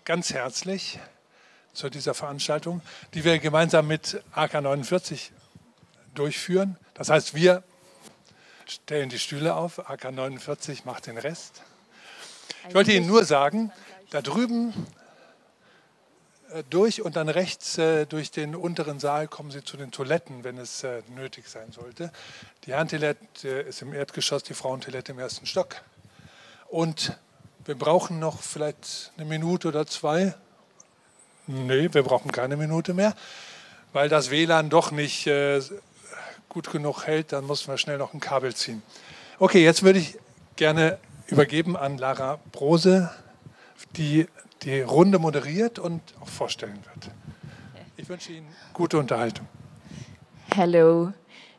Ganz herzlich zu dieser Veranstaltung, die wir gemeinsam mit AK 49 durchführen. Das heißt, wir stellen die Stühle auf, AK 49 macht den Rest. Ich wollte Ihnen nur sagen, da drüben durch und dann rechts durch den unteren Saal kommen Sie zu den Toiletten, wenn es nötig sein sollte. Die Herrentoilette ist im Erdgeschoss, die Frauentoilette im ersten Stock. Und wir brauchen noch vielleicht eine Minute oder zwei. Nee, wir brauchen keine Minute mehr, weil das WLAN doch nicht gut genug hält. Dann müssen wir schnell noch ein Kabel ziehen. Okay, jetzt würde ich gerne übergeben an Lara Brose, die die Runde moderiert und auch vorstellen wird. Ich wünsche Ihnen gute Unterhaltung. Hello.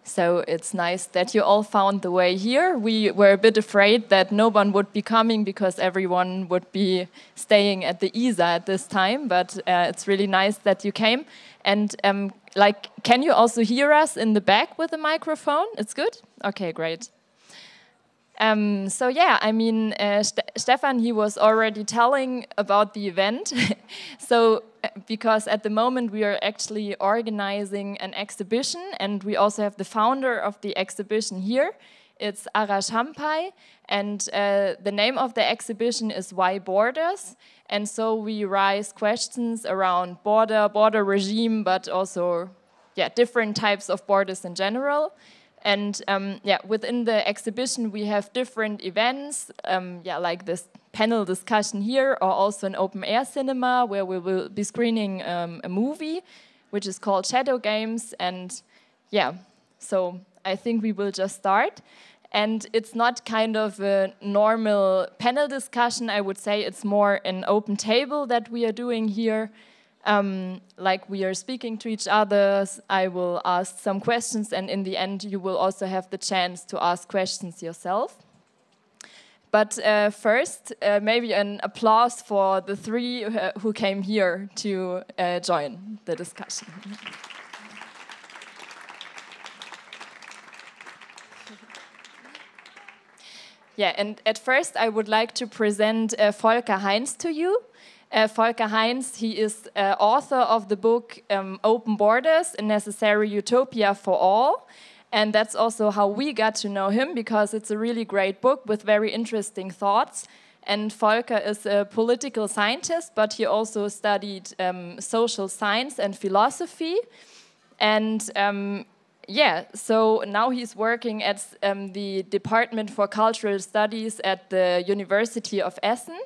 So it's nice that you all found the way here. We were a bit afraid that no one would be coming because everyone would be staying at the ESA at this time, but it's really nice that you came. And can you also hear us in the back with the microphone? It's good? Okay, great. So yeah, I mean, Stefan, he was already telling about the event. So because at the moment we are actually organizing an exhibition, and we also have the founder of the exhibition here. It's Arash Hampai, and the name of the exhibition is Why Borders? And so we raise questions around border regime, but also different types of borders in general. And within the exhibition we have different events, like this panel discussion here, or also an open-air cinema where we will be screening a movie, which is called Shadow Games. And so I think we will just start. And it's not kind of a normal panel discussion, I would say. It's more an open table that we are doing here. Like we are speaking to each other, I will ask some questions, and in the end you will also have the chance to ask questions yourself. But first, maybe an applause for the three who came here to join the discussion. Yeah, and at first I would like to present Falker Heinz to you. Falker Heinz, he is author of the book Open Borders, A Necessary Utopia for All. And that's also how we got to know him, because it's a really great book with very interesting thoughts. And Falker is a political scientist, but he also studied social science and philosophy. And so now he's working at the Department for Cultural Studies at the University of Essen.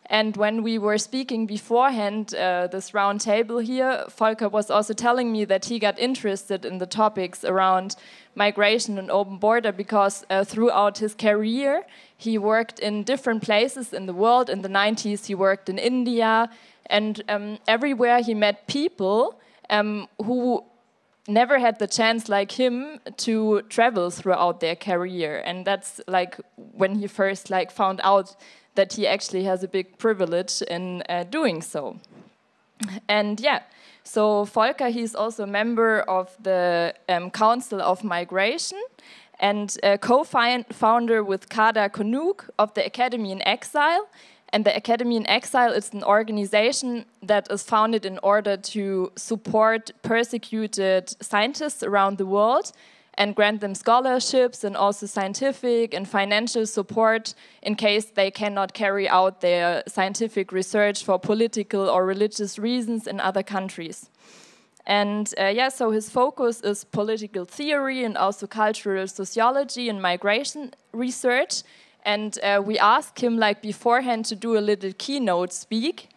And when we were speaking beforehand, this round table here, Falker was also telling me that he got interested in the topics around migration and open border because throughout his career, he worked in different places in the world. In the 90s, he worked in India, and everywhere he met people who never had the chance like him to travel throughout their career. And that's like when he first found out that he actually has a big privilege in doing so. And so Falker, he's also a member of the Council of Migration and co-founder with Kada Konuk of the Academy in Exile. And the Academy in Exile is an organization that is founded in order to support persecuted scientists around the world and grant them scholarships and also scientific and financial support in case they cannot carry out their scientific research for political or religious reasons in other countries. And so his focus is political theory and also cultural sociology and migration research. And we asked him beforehand to do a little keynote speech.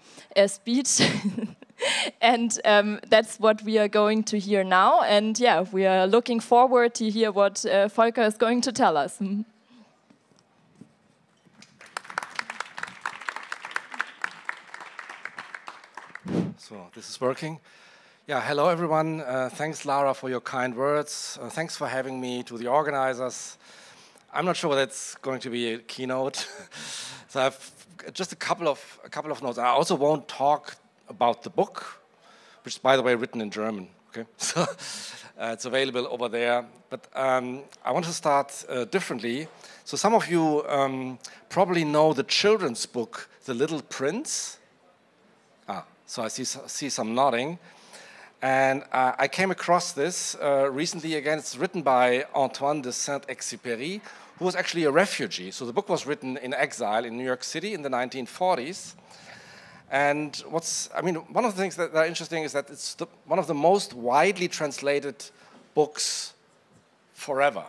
And that's what we are going to hear now. And we are looking forward to hear what Falker is going to tell us. So this is working. Yeah, hello everyone. Thanks, Lara, for your kind words. Thanks for having me, to the organizers. I'm not sure that's going to be a keynote. So I've just a couple of notes. I also won't talk about the book, which is, by the way, written in German. Okay, so it's available over there. But I want to start differently. So some of you probably know the children's book, The Little Prince. So I see some nodding. And I came across this recently again. It's written by Antoine De Santis, who was actually a refugee. So the book was written in exile in New York City in the 1940s. And one of the things that are interesting is that it's one of the most widely translated books forever.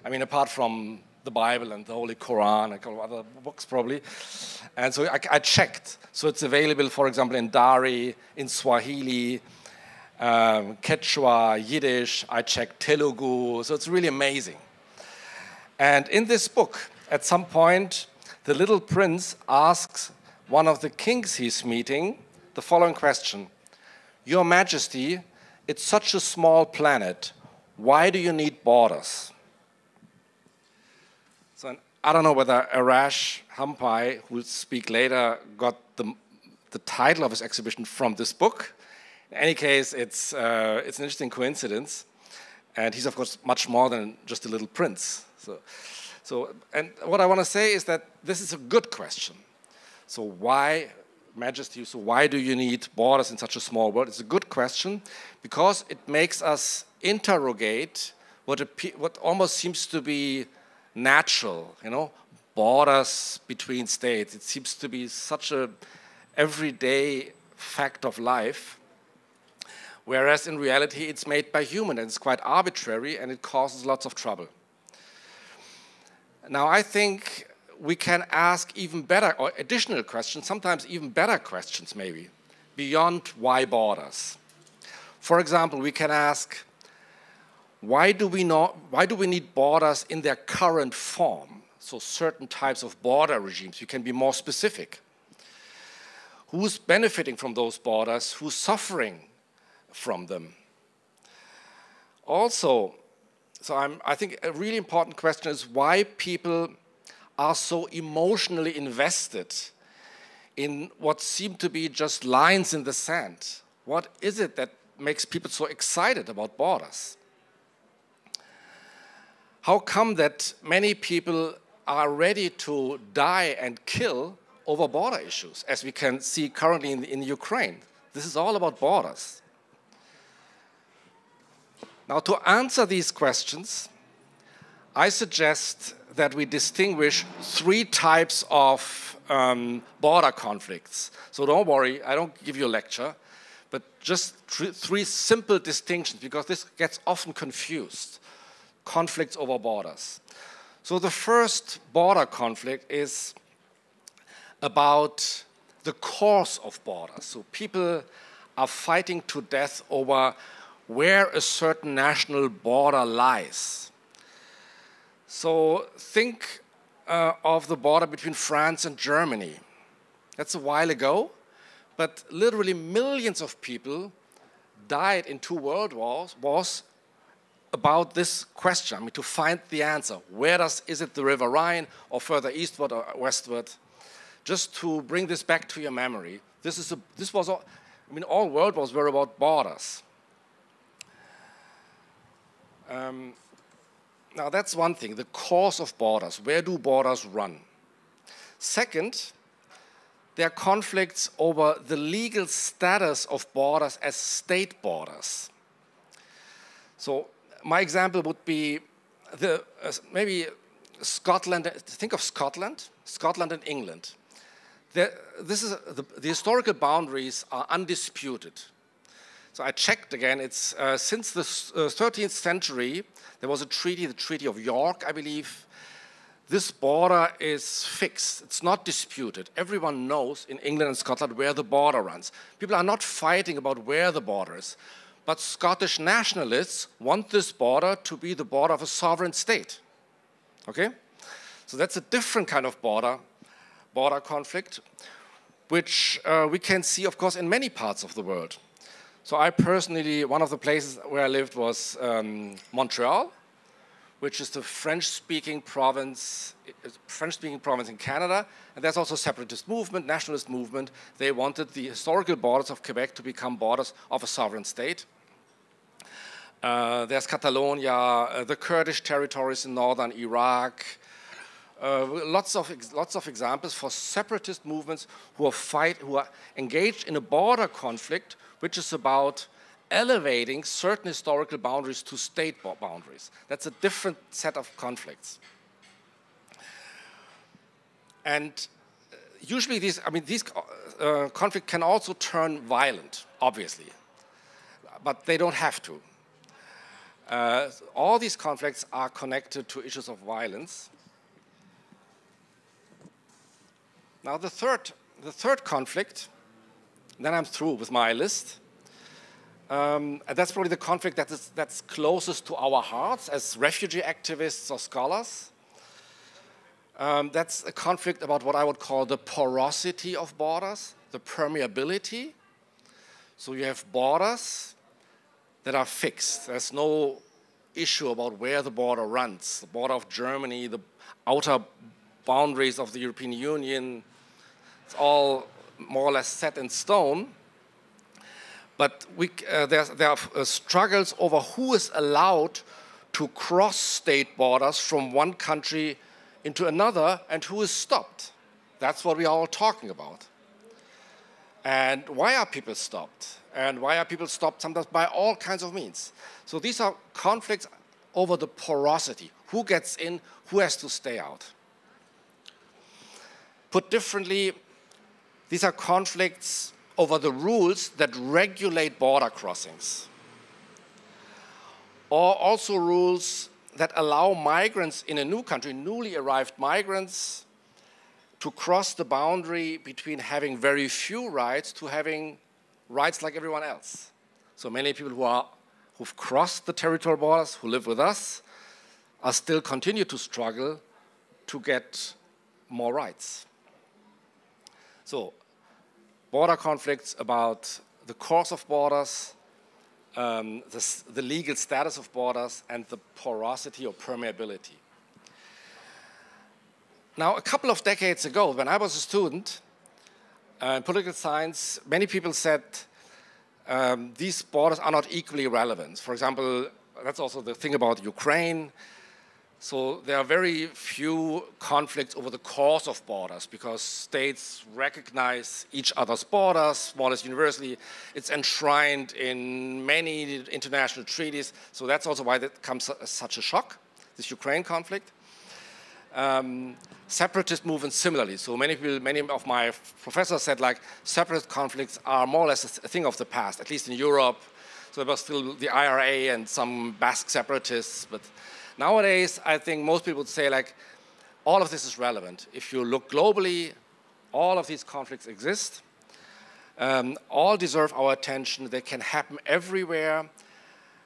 I mean, apart from the Bible and the Holy Quran and a couple of other books probably. And so I checked. So it's available, for example, in Dari, in Swahili, Quechua, Yiddish, I checked Telugu, so it's really amazing. And in this book, at some point, the little prince asks one of the kings he's meeting the following question: Your Majesty, it's such a small planet, why do you need borders? So I don't know whether Arash Hampai, who will speak later, got the title of his exhibition from this book. In any case, it's an interesting coincidence, and he's of course much more than just a little prince. And what I want to say is that this is a good question. So why, Majesty? So why do you need borders in such a small world? It's a good question because it makes us interrogate what almost seems to be natural, borders between states. It seems to be such a everyday fact of life. Whereas in reality, it's made by humans, and it's quite arbitrary, and it causes lots of trouble. Now, I think we can ask even better, or additional questions, sometimes even better questions maybe, beyond why borders. For example, we can ask, why do we need borders in their current form? So certain types of border regimes, you can be more specific. Who's benefiting from those borders? Who's suffering from them? Also, I think a really important question is why people are so emotionally invested in what seem to be just lines in the sand. What is it that makes people so excited about borders? How come that many people are ready to die and kill over border issues, as we can see currently in Ukraine? This is all about borders. Now, to answer these questions, I suggest that we distinguish three types of border conflicts. So don't worry, I don't give you a lecture, but just three simple distinctions, because this gets often confused. Conflicts over borders. So the first border conflict is about the course of borders. So people are fighting to death over where a certain national border lies. So think of the border between France and Germany. That's a while ago, but literally millions of people died in 2 world wars about this question. I mean, to find the answer. Is it the River Rhine, or further eastward or westward? Just to bring this back to your memory, all world wars were about borders. Now that's one thing, the course of borders. Where do borders run? Second, there are conflicts over the legal status of borders as state borders. So my example would be maybe Scotland. Think of Scotland and England. The historical boundaries are undisputed. So I checked again. It's since the 13th century, there was a treaty, the Treaty of York, I believe. This border is fixed. It's not disputed. Everyone knows in England and Scotland where the border runs. People are not fighting about where the border is. But Scottish nationalists want this border to be the border of a sovereign state. Okay? So that's a different kind of border conflict, which we can see, of course, in many parts of the world. So I personally, one of the places where I lived was Montreal, which is the French-speaking province in Canada, and there's also a separatist movement, nationalist movement. They wanted the historical borders of Quebec to become borders of a sovereign state. There's Catalonia, the Kurdish territories in northern Iraq, lots of examples for separatist movements who are engaged in a border conflict, which is about elevating certain historical boundaries to state boundaries. That's a different set of conflicts. And usually these conflicts can also turn violent, obviously, but they don't have to. All these conflicts are connected to issues of violence. Now the third conflict, then I'm through with my list. And that's probably the conflict that's closest to our hearts as refugee activists or scholars. That's a conflict about what I would call the porosity of borders, the permeability. So you have borders that are fixed. There's no issue about where the border runs. The border of Germany, the outer boundaries of the European Union, it's all more or less set in stone. But there are struggles over who is allowed to cross state borders from one country into another and who is stopped. That's what we are all talking about. And why are people stopped? And why are people stopped sometimes by all kinds of means? So these are conflicts over the porosity. Who gets in, who has to stay out? Put differently, these are conflicts over the rules that regulate border crossings, or also rules that allow migrants in a new country, newly arrived migrants, to cross the boundary between having very few rights to having rights like everyone else. So many people who've crossed the territorial borders, who live with us, are still continue to struggle to get more rights. So, border conflicts about the course of borders, the legal status of borders, and the porosity or permeability. Now, a couple of decades ago, when I was a student in political science, many people said these borders are not equally relevant. For example, that's also the thing about Ukraine. So there are very few conflicts over the course of borders because states recognize each other's borders more or less universally. It's enshrined in many international treaties. So that's also why that comes as such a shock, this Ukraine conflict. Separatist movements similarly. So many of my professors said like separatist conflicts are more or less a thing of the past, at least in Europe. So there was still the IRA and some Basque separatists, but nowadays, I think most people would say like, all of this is relevant. If you look globally, all of these conflicts exist. All deserve our attention. They can happen everywhere.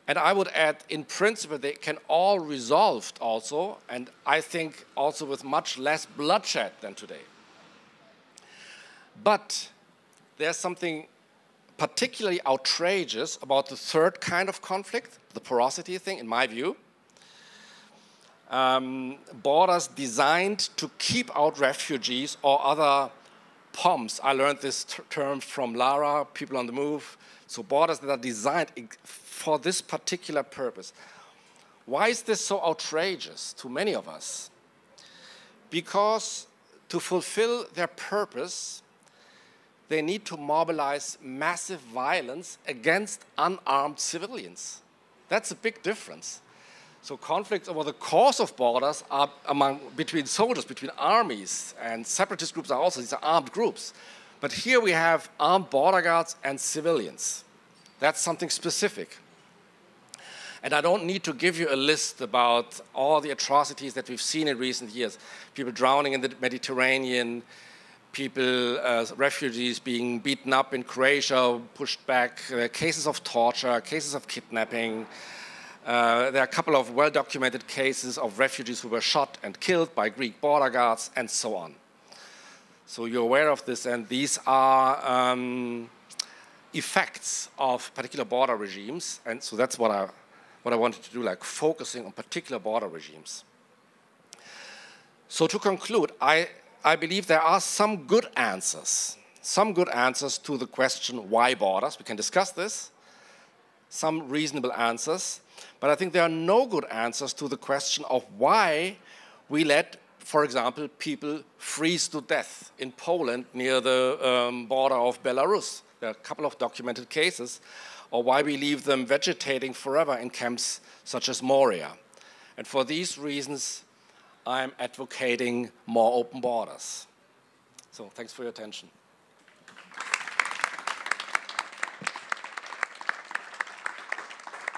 And I would add, in principle, they can all resolved also, and I think also with much less bloodshed than today. But there's something particularly outrageous about the third kind of conflict, the porosity thing, in my view. Borders designed to keep out refugees or other POMs. I learned this term from Lara, people on the move. So borders that are designed for this particular purpose. Why is this so outrageous to many of us? Because to fulfill their purpose, they need to mobilize massive violence against unarmed civilians. That's a big difference. So conflicts over the course of borders are between soldiers, between armies, and separatist groups are also, these are armed groups. But here we have armed border guards and civilians. That's something specific. And I don't need to give you a list about all the atrocities that we've seen in recent years. People drowning in the Mediterranean, people, refugees being beaten up in Croatia, pushed back, cases of torture, cases of kidnapping. There are a couple of well-documented cases of refugees who were shot and killed by Greek border guards, and so on. So you're aware of this, and these are effects of particular border regimes, and so that's what I wanted to do, like focusing on particular border regimes. So to conclude, I believe there are some good answers to the question, why borders? We can discuss this, some reasonable answers. But I think there are no good answers to the question of why we let for example, people freeze to death in Poland near the border of Belarus. There are a couple of documented cases. Or why we leave them vegetating forever in camps such as Moria. And for these reasons, I'm advocating more open borders. So thanks for your attention.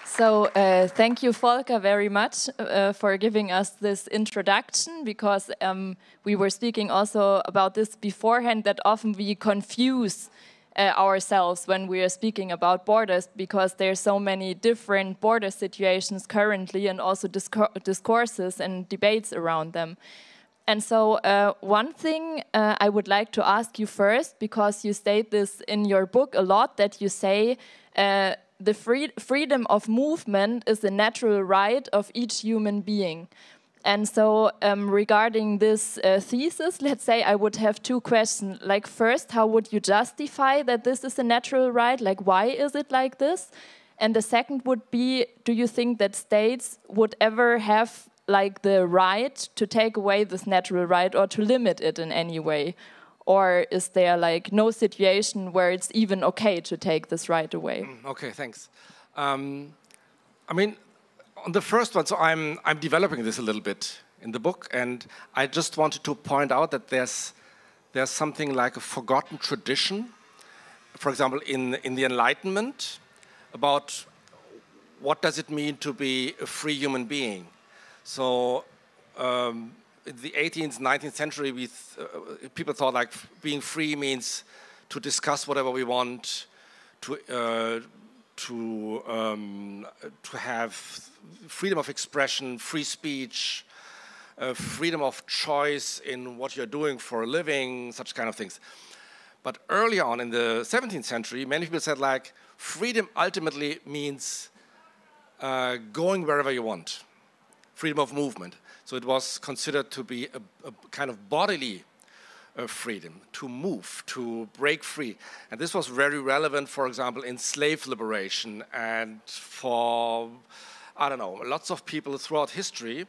So thank you, Falker, very much for giving us this introduction, because we were speaking also about this beforehand, that often we confuse ourselves when we are speaking about borders, because there's so many different border situations currently, and also discourses and debates around them. And so one thing I would like to ask you first, because you state this in your book a lot, that you say the freedom of movement is a natural right of each human being. And so regarding this thesis, let's say I would have two questions. Like, first, how would you justify that this is a natural right? Like, why is it like this? And the second would be, do you think that states would ever have like the right to take away this natural right, or to limit it in any way? Or is there like no situation where it's even okay to take this right away? Okay, thanks. I mean, on the first one, so I'm developing this a little bit in the book, and I just wanted to point out that there's something like a forgotten tradition, for example, in the Enlightenment, about what does it mean to be a free human being. So in the 18th, 19th century, people thought like being free means to discuss whatever we want, to have freedom of expression, free speech, freedom of choice in what you're doing for a living, such kind of things. But early on in the 17th century, many people said like, freedom ultimately means going wherever you want, freedom of movement. So it was considered to be a kind of bodily freedom, to move, to break free. And this was very relevant, for example, in slave liberation and for, I don't know, lots of people throughout history.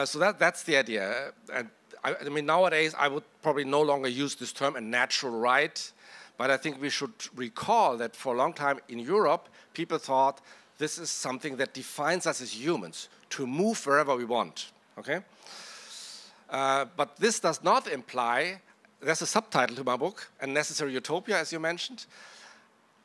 So that's the idea. And I mean, nowadays, I would probably no longer use this term, a natural right, but I think we should recall that for a long time in Europe, people thought this is something that defines us as humans, to move wherever we want, okay? But this does not imply, there's a subtitle to my book, A Necessary Utopia, as you mentioned.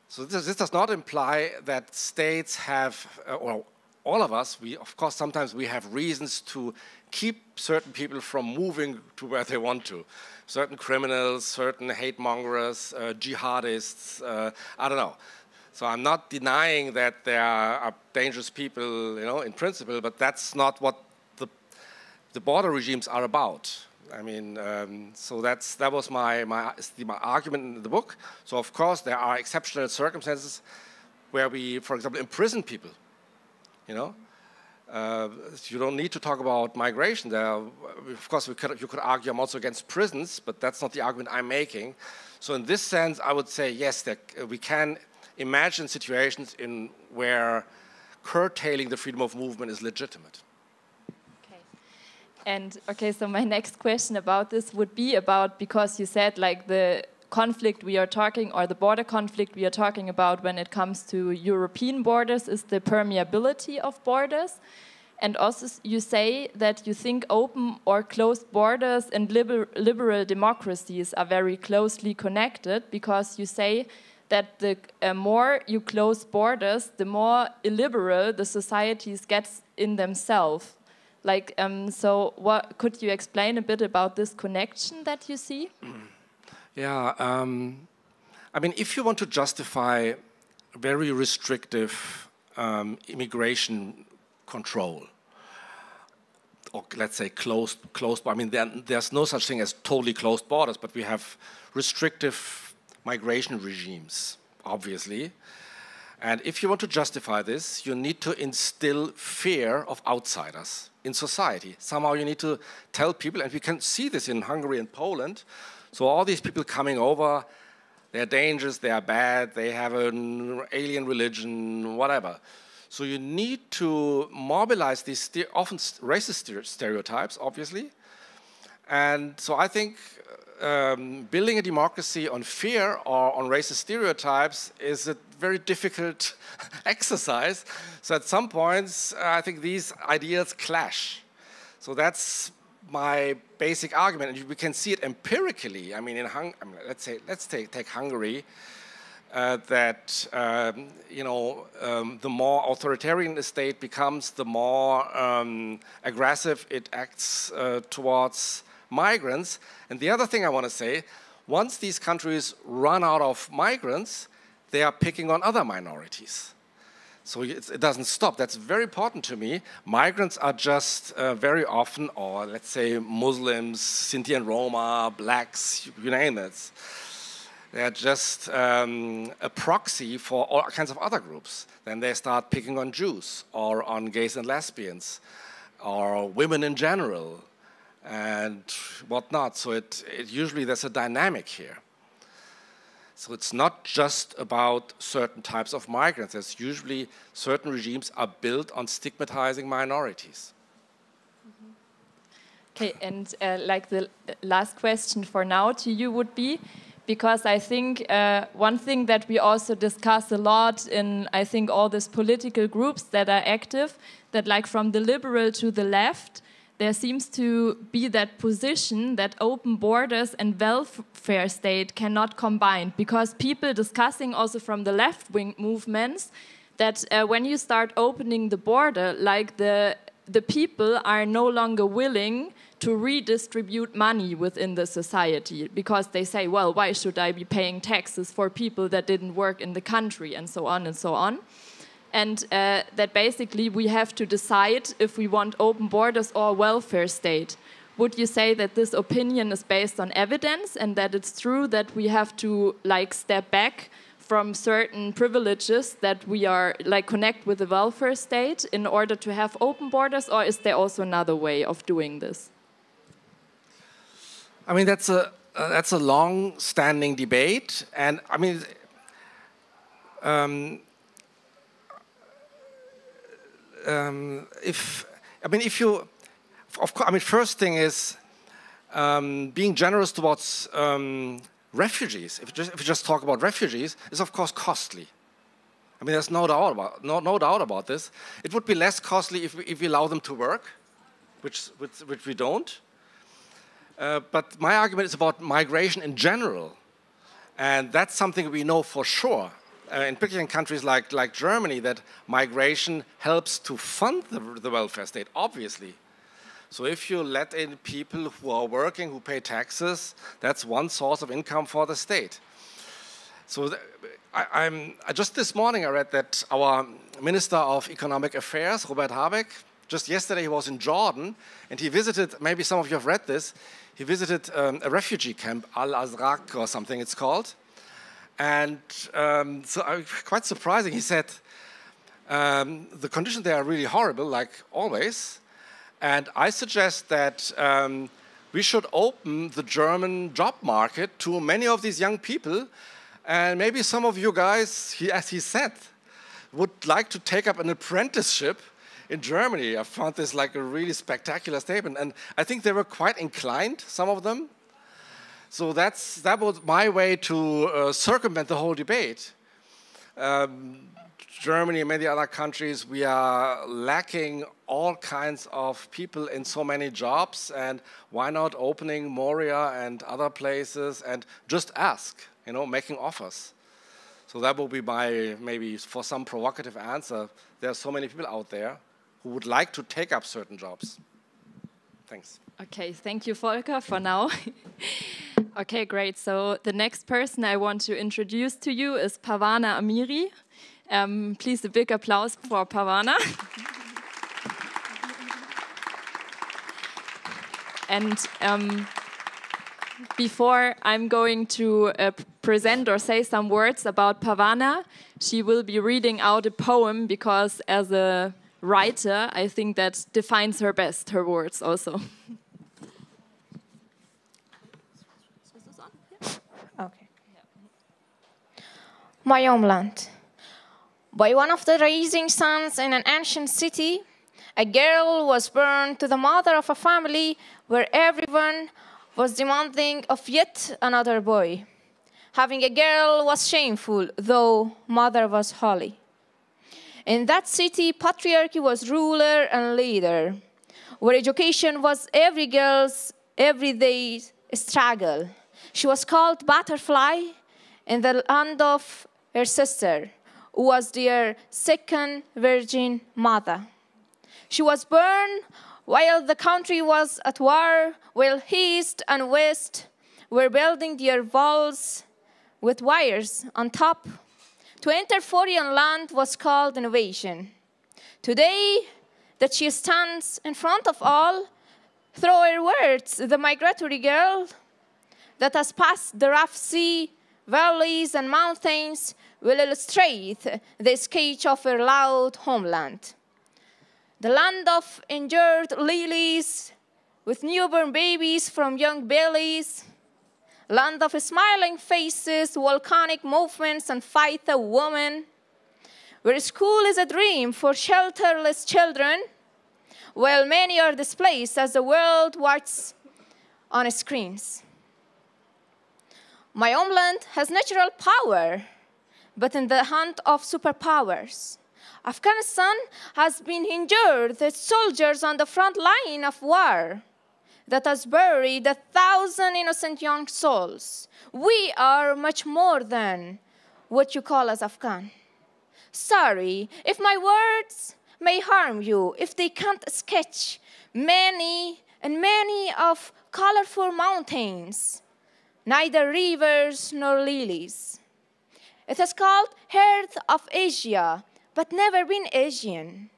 So this does not imply that states have, or all of us, of course, sometimes we have reasons to keep certain people from moving to where they want to. Certain criminals, certain hate mongers, jihadists, I don't know. So I'm not denying that there are dangerous people, you know, in principle, but that's not what the border regimes are about. I mean, so that was my argument in the book. So of course there are exceptional circumstances where we, for example, imprison people. You know, you don't need to talk about migration. There, of course, you could argue I'm also against prisons, but that's not the argument I'm making. So in this sense, I would say yes, that we can imagine situations in where curtailing the freedom of movement is legitimate. Okay. And okay, so my next question about this would be about, because you said like the conflict we are talking, or the border conflict we are talking about when it comes to European borders, is the permeability of borders. And also you say that you think open or closed borders and liberal democracies are very closely connected, because you say that the more you close borders, the more illiberal the societies get in themselves. Like, so what could you explain a bit about this connection that you see? Yeah, I mean, if you want to justify very restrictive immigration control, or let's say closed, I mean, there's no such thing as totally closed borders, but we have restrictive migration regimes, obviously. And if you want to justify this, you need to instill fear of outsiders in society. Somehow you need to tell people, and we can see this in Hungary and Poland. So all these people coming over, they're dangerous, they are bad, they have an alien religion, whatever. So you need to mobilize these often racist stereotypes, obviously, And so I think building a democracy on fear or on racist stereotypes is a very difficult exercise. So at some points, I think these ideas clash. So that's my basic argument, and we can see it empirically. I mean, let's take Hungary. That the more authoritarian the state becomes, the more aggressive it acts towards migrants. And the other thing I want to say, once these countries run out of migrants, they are picking on other minorities. So it doesn't stop. That's very important to me. Migrants are just very often, or let's say Muslims, Sinti and Roma, blacks, you name it. They're just a proxy for all kinds of other groups. Then they start picking on Jews or on gays and lesbians or women in general and whatnot. So it usually there's a dynamic here. So it's not just about certain types of migrants. There's usually certain regimes are built on stigmatizing minorities. Okay, and like the last question for now to you would be, because I think one thing that we also discuss a lot in, I think, all these political groups that are active, that like from the liberal to the left, there seems to be that position that open borders and welfare state cannot combine, because people discussing also from the left-wing movements that when you start opening the border, like the people are no longer willing to redistribute money within the society, because they say, well, why should I be paying taxes for people that didn't work in the country, and so on and so on. And that basically we have to decide if we want open borders or a welfare state. Would you say that this opinion is based on evidence and that it's true that we have to like step back from certain privileges that we are like connect with the welfare state in order to have open borders, or is there also another way of doing this? I mean, that's a long-standing debate, and I mean, first thing is being generous towards refugees. If you just talk about refugees, is of course costly. I mean, there's no doubt about this. It would be less costly if we allow them to work, which we don't. But my argument is about migration in general, and that's something we know for sure. In particular in countries like Germany, that migration helps to fund the welfare state, obviously. So if you let in people who are working, who pay taxes, that's one source of income for the state. So just this morning I read that our Minister of Economic Affairs, Robert Habeck, just yesterday he was in Jordan, and he visited, maybe some of you have read this, he visited a refugee camp, Al-Azraq or something it's called. And so quite surprising, he said, the conditions there are really horrible, like always. And I suggest that we should open the German job market to many of these young people. And maybe some of you guys, as he said, would like to take up an apprenticeship in Germany. I found this like a really spectacular statement. And I think they were quite inclined, some of them. So that was my way to circumvent the whole debate. Germany and many other countries, we are lacking all kinds of people in so many jobs, and why not opening Moria and other places and just ask, making offers. So that will be my, maybe for some provocative answer. There are so many people out there who would like to take up certain jobs. Thanks. Okay, thank you, Volker, for now. Okay, great. So the next person I want to introduce to you is Parvana Amiri. Please, a big applause for Parvana. And before I'm going to present or say some words about Parvana, she will be reading out a poem, because as a writer, I think that defines her best, her words also. Okay. My homeland. By one of the rising suns in an ancient city, A girl was born to the mother of a family where everyone was demanding of yet another boy. Having a girl was shameful, though mother was holy. In that city, patriarchy was ruler and leader, where education was every girl's everyday struggle. She was called Butterfly in the land of her sister, who was their second virgin mother. She was born while the country was at war, while East and West were building their walls with wires on top. To enter foreign land was called innovation. Today, that she stands in front of all, through her words, the migratory girl that has passed the rough sea, valleys, and mountains will illustrate the sketch of her loud homeland. The land of injured lilies with newborn babies from young bellies, land of smiling faces, volcanic movements, and fighter women, where school is a dream for shelterless children, while many are displaced as the world watches on screens. My homeland has natural power, but in the hand of superpowers. Afghanistan has been injured with soldiers on the front line of war that has buried 1,000 innocent young souls. We are much more than what you call as Afghan. Sorry if my words may harm you, if they can't sketch many of colorful mountains, neither rivers nor lilies. It is called Heart of Asia, but never been Asian.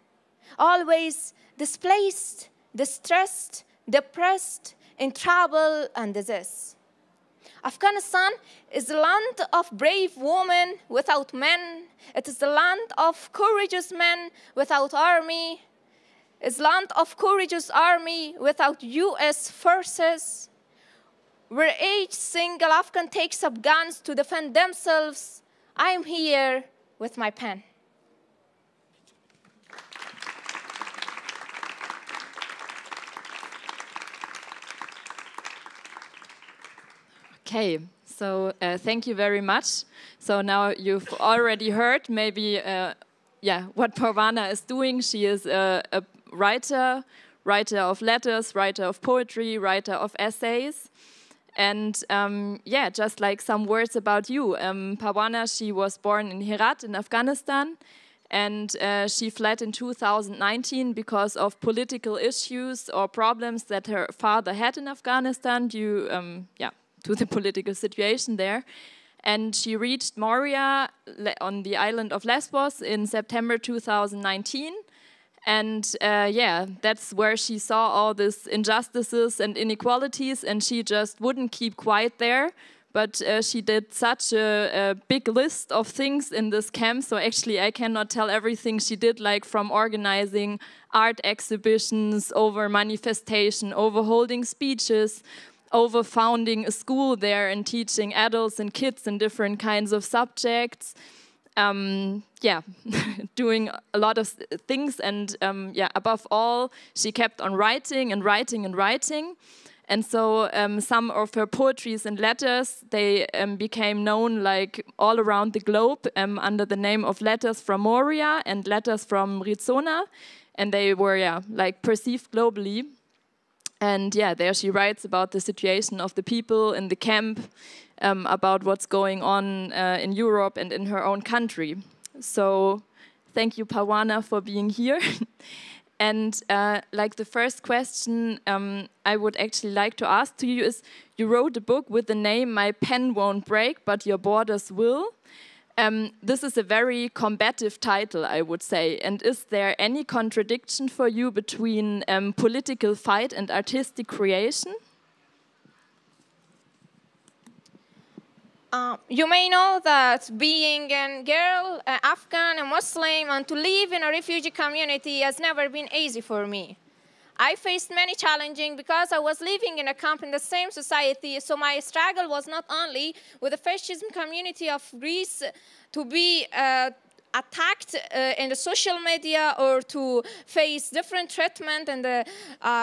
Always displaced, distressed, depressed, in trouble and disease. Afghanistan is the land of brave women without men. It is the land of courageous men without army. It's the land of courageous army without US forces, where each single Afghan takes up guns to defend themselves. I am here with my pen. Okay, so thank you very much. So now you've already heard maybe what Parwana is doing. She is a writer of letters, writer of poetry, writer of essays. And just like some words about you. Parwana, she was born in Herat in Afghanistan, and she fled in 2019 because of political issues or problems that her father had in Afghanistan due to the political situation there. And she reached Moria on the island of Lesbos in September 2019. And that's where she saw all these injustices and inequalities, and she just wouldn't keep quiet there. But she did such a big list of things in this camp, so actually I cannot tell everything she did, like from organizing art exhibitions, over manifestation, over holding speeches, over founding a school there and teaching adults and kids in different kinds of subjects. Doing a lot of things, and above all, she kept on writing and writing and writing. And so some of her poetries and letters, they became known like all around the globe under the name of Letters from Moria and Letters from Rizona, and they were like perceived globally. And there she writes about the situation of the people in the camp, about what's going on in Europe and in her own country. So thank you, Parwana, for being here. And like the first question I would actually like to ask to you is, you wrote a book with the name My Pen Won't Break, But Your Borders Will. This is a very combative title, I would say. And is there any contradiction for you between political fight and artistic creation? You may know that being a girl, Afghan, a Muslim, and to live in a refugee community has never been easy for me. I faced many challenges because I was living in a camp in the same society, so my struggle was not only with the fascism community of Greece to be attacked in the social media or to face different treatment in the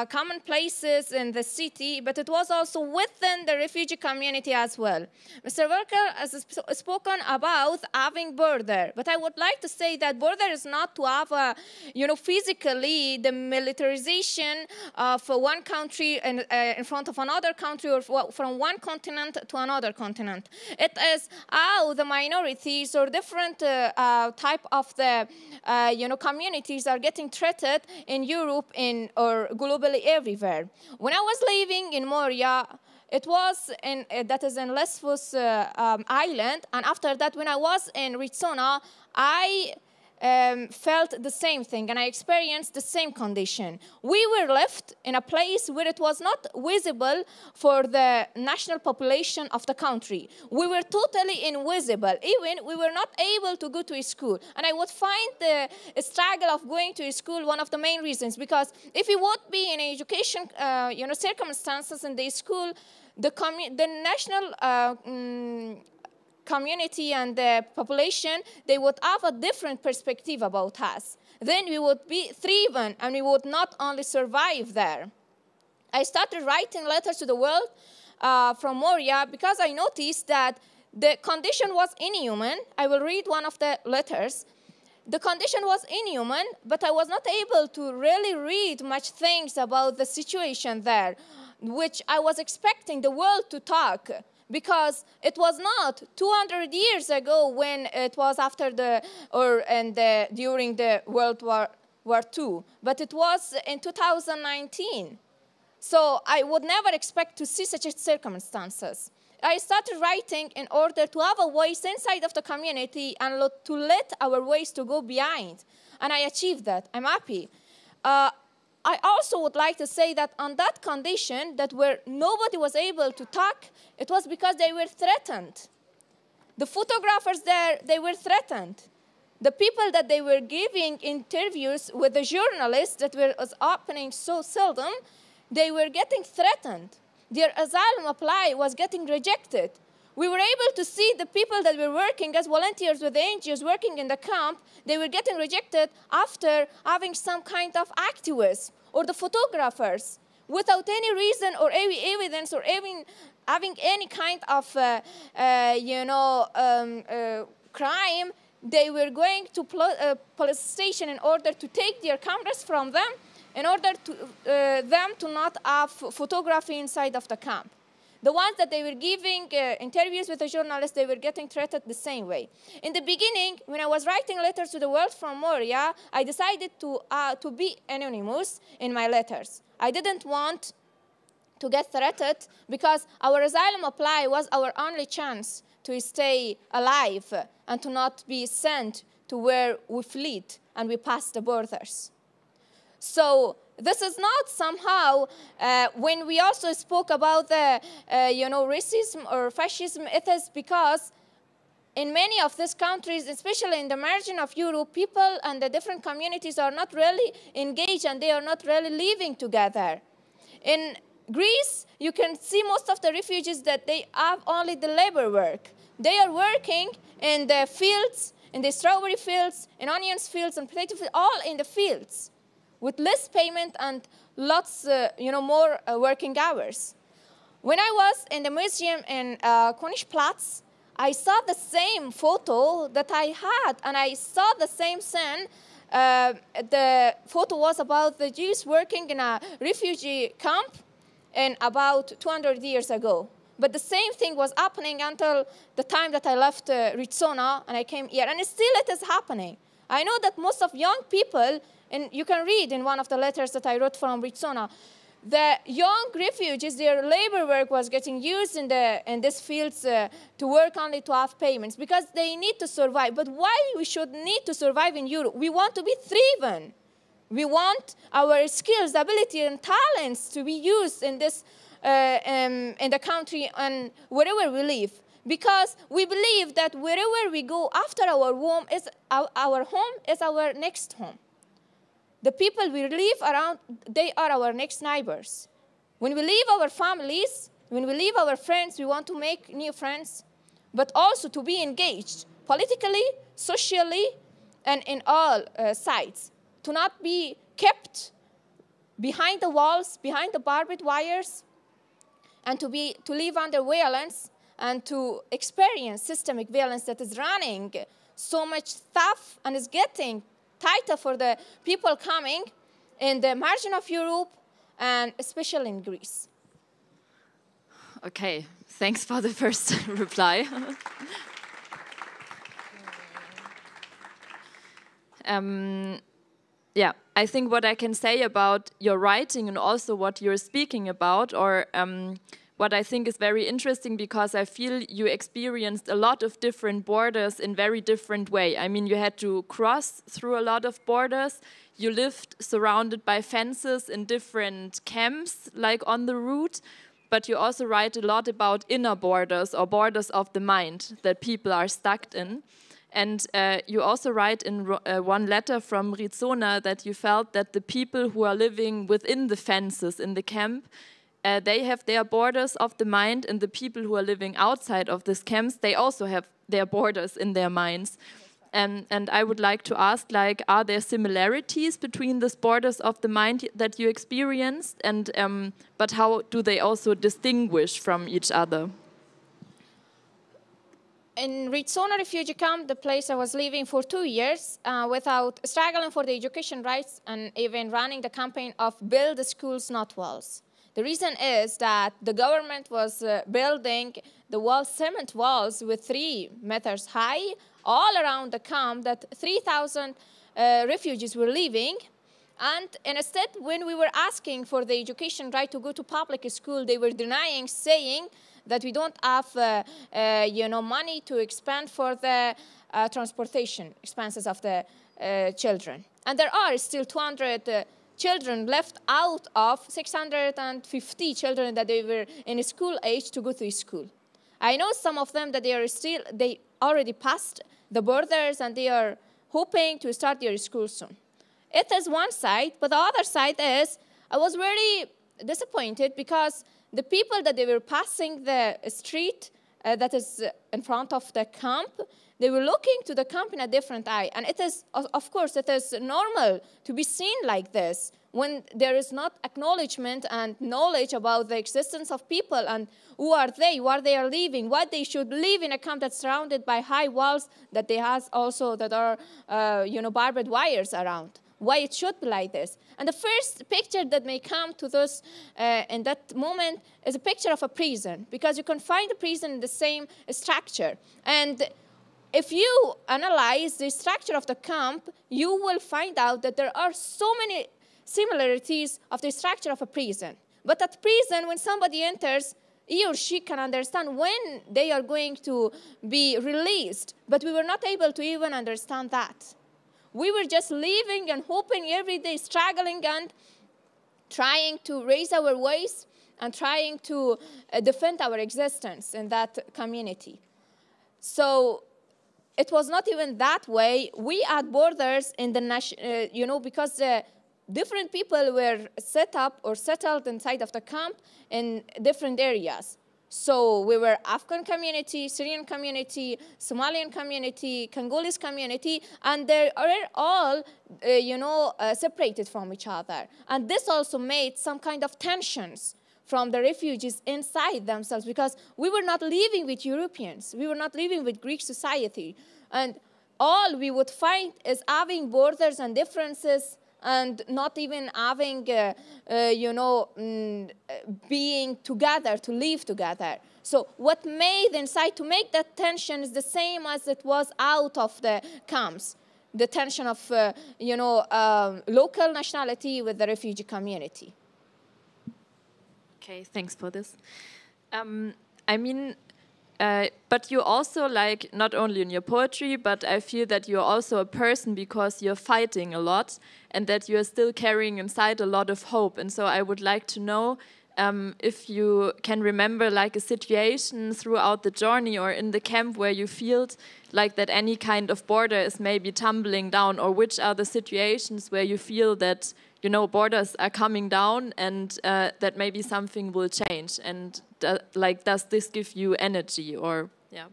common places in the city, but it was also within the refugee community as well. Mr. Walker has spoken about having border, but I would like to say that border is not to have a, physically the militarization of one country in front of another country, or from one continent to another continent. It is how the minorities or different type of the communities are getting treated in Europe or globally everywhere. When I was living in Moria, it was that is in Lesbos island, and after that, when I was in Rizona, I felt the same thing, and I experienced the same condition. We were left in a place where it was not visible for the national population of the country. We were totally invisible. Even we were not able to go to a school. And I would find the struggle of going to a school one of the main reasons, because if you would be in education, circumstances in the school, the national community and the population, they would have a different perspective about us. Then we would be thriven, and we would not only survive there. I started writing letters to the world from Moria because I noticed that the condition was inhuman. I will read one of the letters. The condition was inhuman, but I was not able to really read much things about the situation there, which I was expecting the world to talk. Because it was not 200 years ago when it was after during the World War II, but it was in 2019. So I would never expect to see such circumstances. I started writing in order to have a voice inside of the community and to let our voice to go behind. And I achieved that. I'm happy. I also would like to say that on that condition, that where nobody was able to talk, it was because they were threatened. The photographers there, they were threatened. The people that they were giving interviews with the journalists that was happening so seldom, they were getting threatened. Their asylum apply was getting rejected. We were able to see the people that were working as volunteers with the NGOs working in the camp, they were getting rejected after having some kind of activism, or the photographers, without any reason or any evidence or even having any kind of crime, they were going to police station in order to take their cameras from them, in order to them to not have photography inside of the camp. The ones that they were giving interviews with the journalists, they were getting treated the same way. In the beginning, when I was writing letters to the world from Moria, I decided to be anonymous in my letters. I didn't want to get threatened because our asylum apply was our only chance to stay alive and to not be sent to where we fled and we passed the borders. So this is not somehow, when we also spoke about the, racism or fascism, it is because in many of these countries, especially in the margin of Europe, people and the different communities are not really engaged and they are not really living together. In Greece, you can see most of the refugees that they have only the labor work. They are working in the fields, in the strawberry fields, in onions fields, and potato fields, all in the fields, with less payment and lots, more working hours. When I was in the museum in Königsplatz, I saw the same photo that I had, and I saw the same scene. The photo was about the Jews working in a refugee camp in about 200 years ago. But the same thing was happening until the time that I left Rizona and I came here, and still it is happening. I know that most of young people, and you can read in one of the letters that I wrote from Rizona, the young refugees, their labor work was getting used in these fields to work only to have payments because they need to survive. But why we should need to survive in Europe? We want to be thriven. We want our skills, ability, and talents to be used in this in the country and wherever we live. Because we believe that wherever we go after our home is our next home. The people we live around, they are our next neighbors. When we leave our families, when we leave our friends, we want to make new friends, but also to be engaged politically, socially, and in all sides, to not be kept behind the walls, behind the barbed wires, and to live under violence and to experience systemic violence that is running so much tough and is getting tighter for the people coming in the margin of Europe and especially in Greece. Okay, thanks for the first reply. Yeah, I think what I can say about your writing and also what you're speaking about, or what I think is very interesting, because I feel you experienced a lot of different borders in very different way. I mean, you had to cross through a lot of borders. You lived surrounded by fences in different camps, like on the route. But you also write a lot about inner borders or borders of the mind that people are stuck in. And you also write in one letter from Rizona that you felt that the people who are living within the fences in the camp, they have their borders of the mind, and the people who are living outside of these camps, they also have their borders in their minds. And I would like to ask, like, are there similarities between these borders of the mind that you experienced, and but how do they also distinguish from each other? In Rizona refugee camp, the place I was living for 2 years, without struggling for the education rights and even running the campaign of build the schools, not walls. The reason is that the government was building the walls, cement walls with 3 meters high, all around the camp, that 3,000 refugees were living. And instead, when we were asking for the education right to go to public school, they were denying, saying that we don't have money to expend for the transportation expenses of the children. And there are still 200 children left out of 650 children that they were in school age to go to school. I know some of them that they already passed the borders and they are hoping to start their school soon. It is one side, but the other side is I was very disappointed because the people that they were passing the street that is in front of the camp, they were looking to the camp in a different eye. And it is, of course, it is normal to be seen like this when there is not acknowledgement and knowledge about the existence of people and who are they, where they are living, why they should live in a camp that's surrounded by high walls that they have also that are, barbed wires around. Why it should be like this. And the first picture that may come to this in that moment is a picture of a prison, because you can find a prison in the same structure. And if you analyze the structure of the camp, you will find out that there are so many similarities of the structure of a prison. But at prison, when somebody enters, he or she can understand when they are going to be released. But we were not able to even understand that. We were just living and hoping every day, struggling and trying to raise our voice and trying to defend our existence in that community. So it was not even that way. We had borders in the because different people were set up or settled inside of the camp in different areas. So we were Afghan community, Syrian community, Somalian community, Congolese community, and they are all, separated from each other. And this also made some kind of tensions from the refugees inside themselves, because we were not living with Europeans. We were not living with Greek society. And all we would find is having borders and differences and not even having, being together, to live together. So what made inside to make that tension is the same as it was out of the camps, the tension of, local nationality with the refugee community. Okay, thanks for this. But you also, like, not only in your poetry, but I feel that you're also a person because you're fighting a lot and that you're still carrying inside a lot of hope. And so I would like to know if you can remember like a situation throughout the journey or in the camp where you feel like that any kind of border is maybe tumbling down, or which are the situations where you feel that, borders are coming down and that maybe something will change. And does this give you energy or, yeah?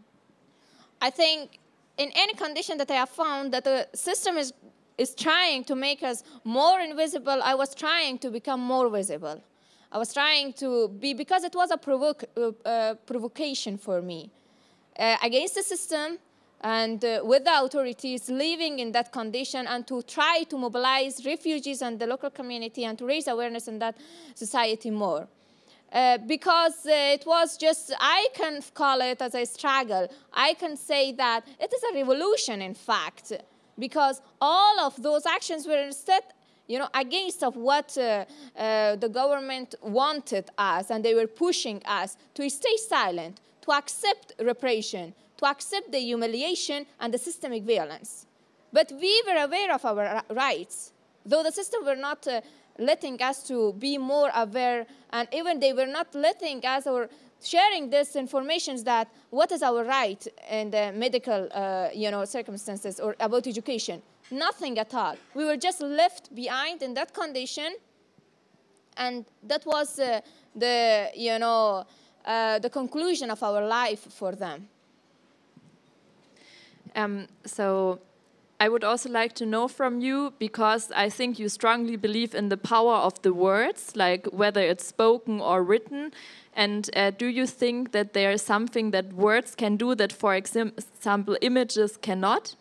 I think in any condition that I have found that the system is trying to make us more invisible, I was trying to become more visible. I was trying to be, because it was a provocation for me against the system and with the authorities living in that condition, and to try to mobilize refugees and the local community and to raise awareness in that society more. Because it was just, I can call it as a struggle. I can say that it is a revolution, in fact, because all of those actions were instead, you know, against of what the government wanted us, and they were pushing us to stay silent, to accept repression, to accept the humiliation and the systemic violence. But we were aware of our rights, though the system were not letting us to be more aware, and even they were not letting us or sharing this information that what is our right in the medical you know, circumstances or about education. Nothing at all. We were just left behind in that condition, and that was the, you know, the conclusion of our life for them. So I would also like to know from you, because I think you strongly believe in the power of the words, like whether it's spoken or written. And do you think that there is something that words can do that, for example, images cannot?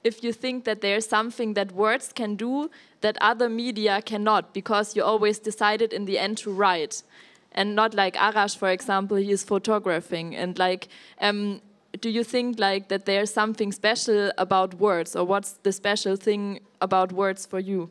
If you think that there's something that words can do that other media cannot, because you always decided in the end to write, and not like Arash, for example, he is photographing, and like, do you think like that there's something special about words, or what's the special thing about words for you?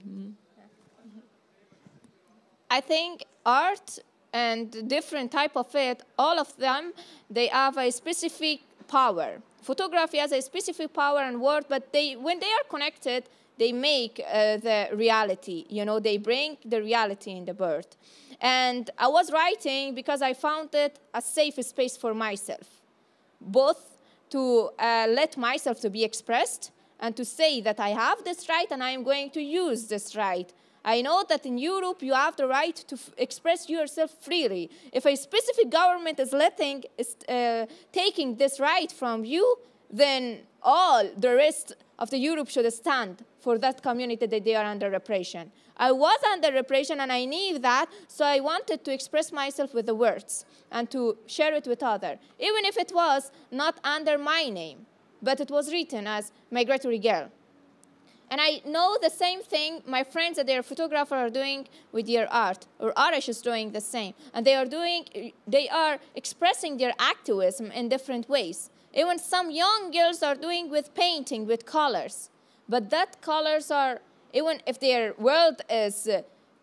I think art and different type of it, all of them, they have a specific power. Photography has a specific power and word, but when they are connected, they make the reality. You know, they bring the reality in the birth. And I was writing because I found it a safe space for myself, both to let myself to be expressed and to say that I have this right and I am going to use this right. I know that in Europe you have the right to express yourself freely. If a specific government is taking this right from you, then all the rest of the Europe should stand for that community that they are under repression. I was under repression and I knew that, so I wanted to express myself with the words and to share it with others, even if it was not under my name, but it was written as Migratory Girl. And I know the same thing my friends that they are photographers are doing with their art, or Arash is doing the same. And they are expressing their activism in different ways. Even some young girls are doing with painting, with colors. But that colors are, even if their world is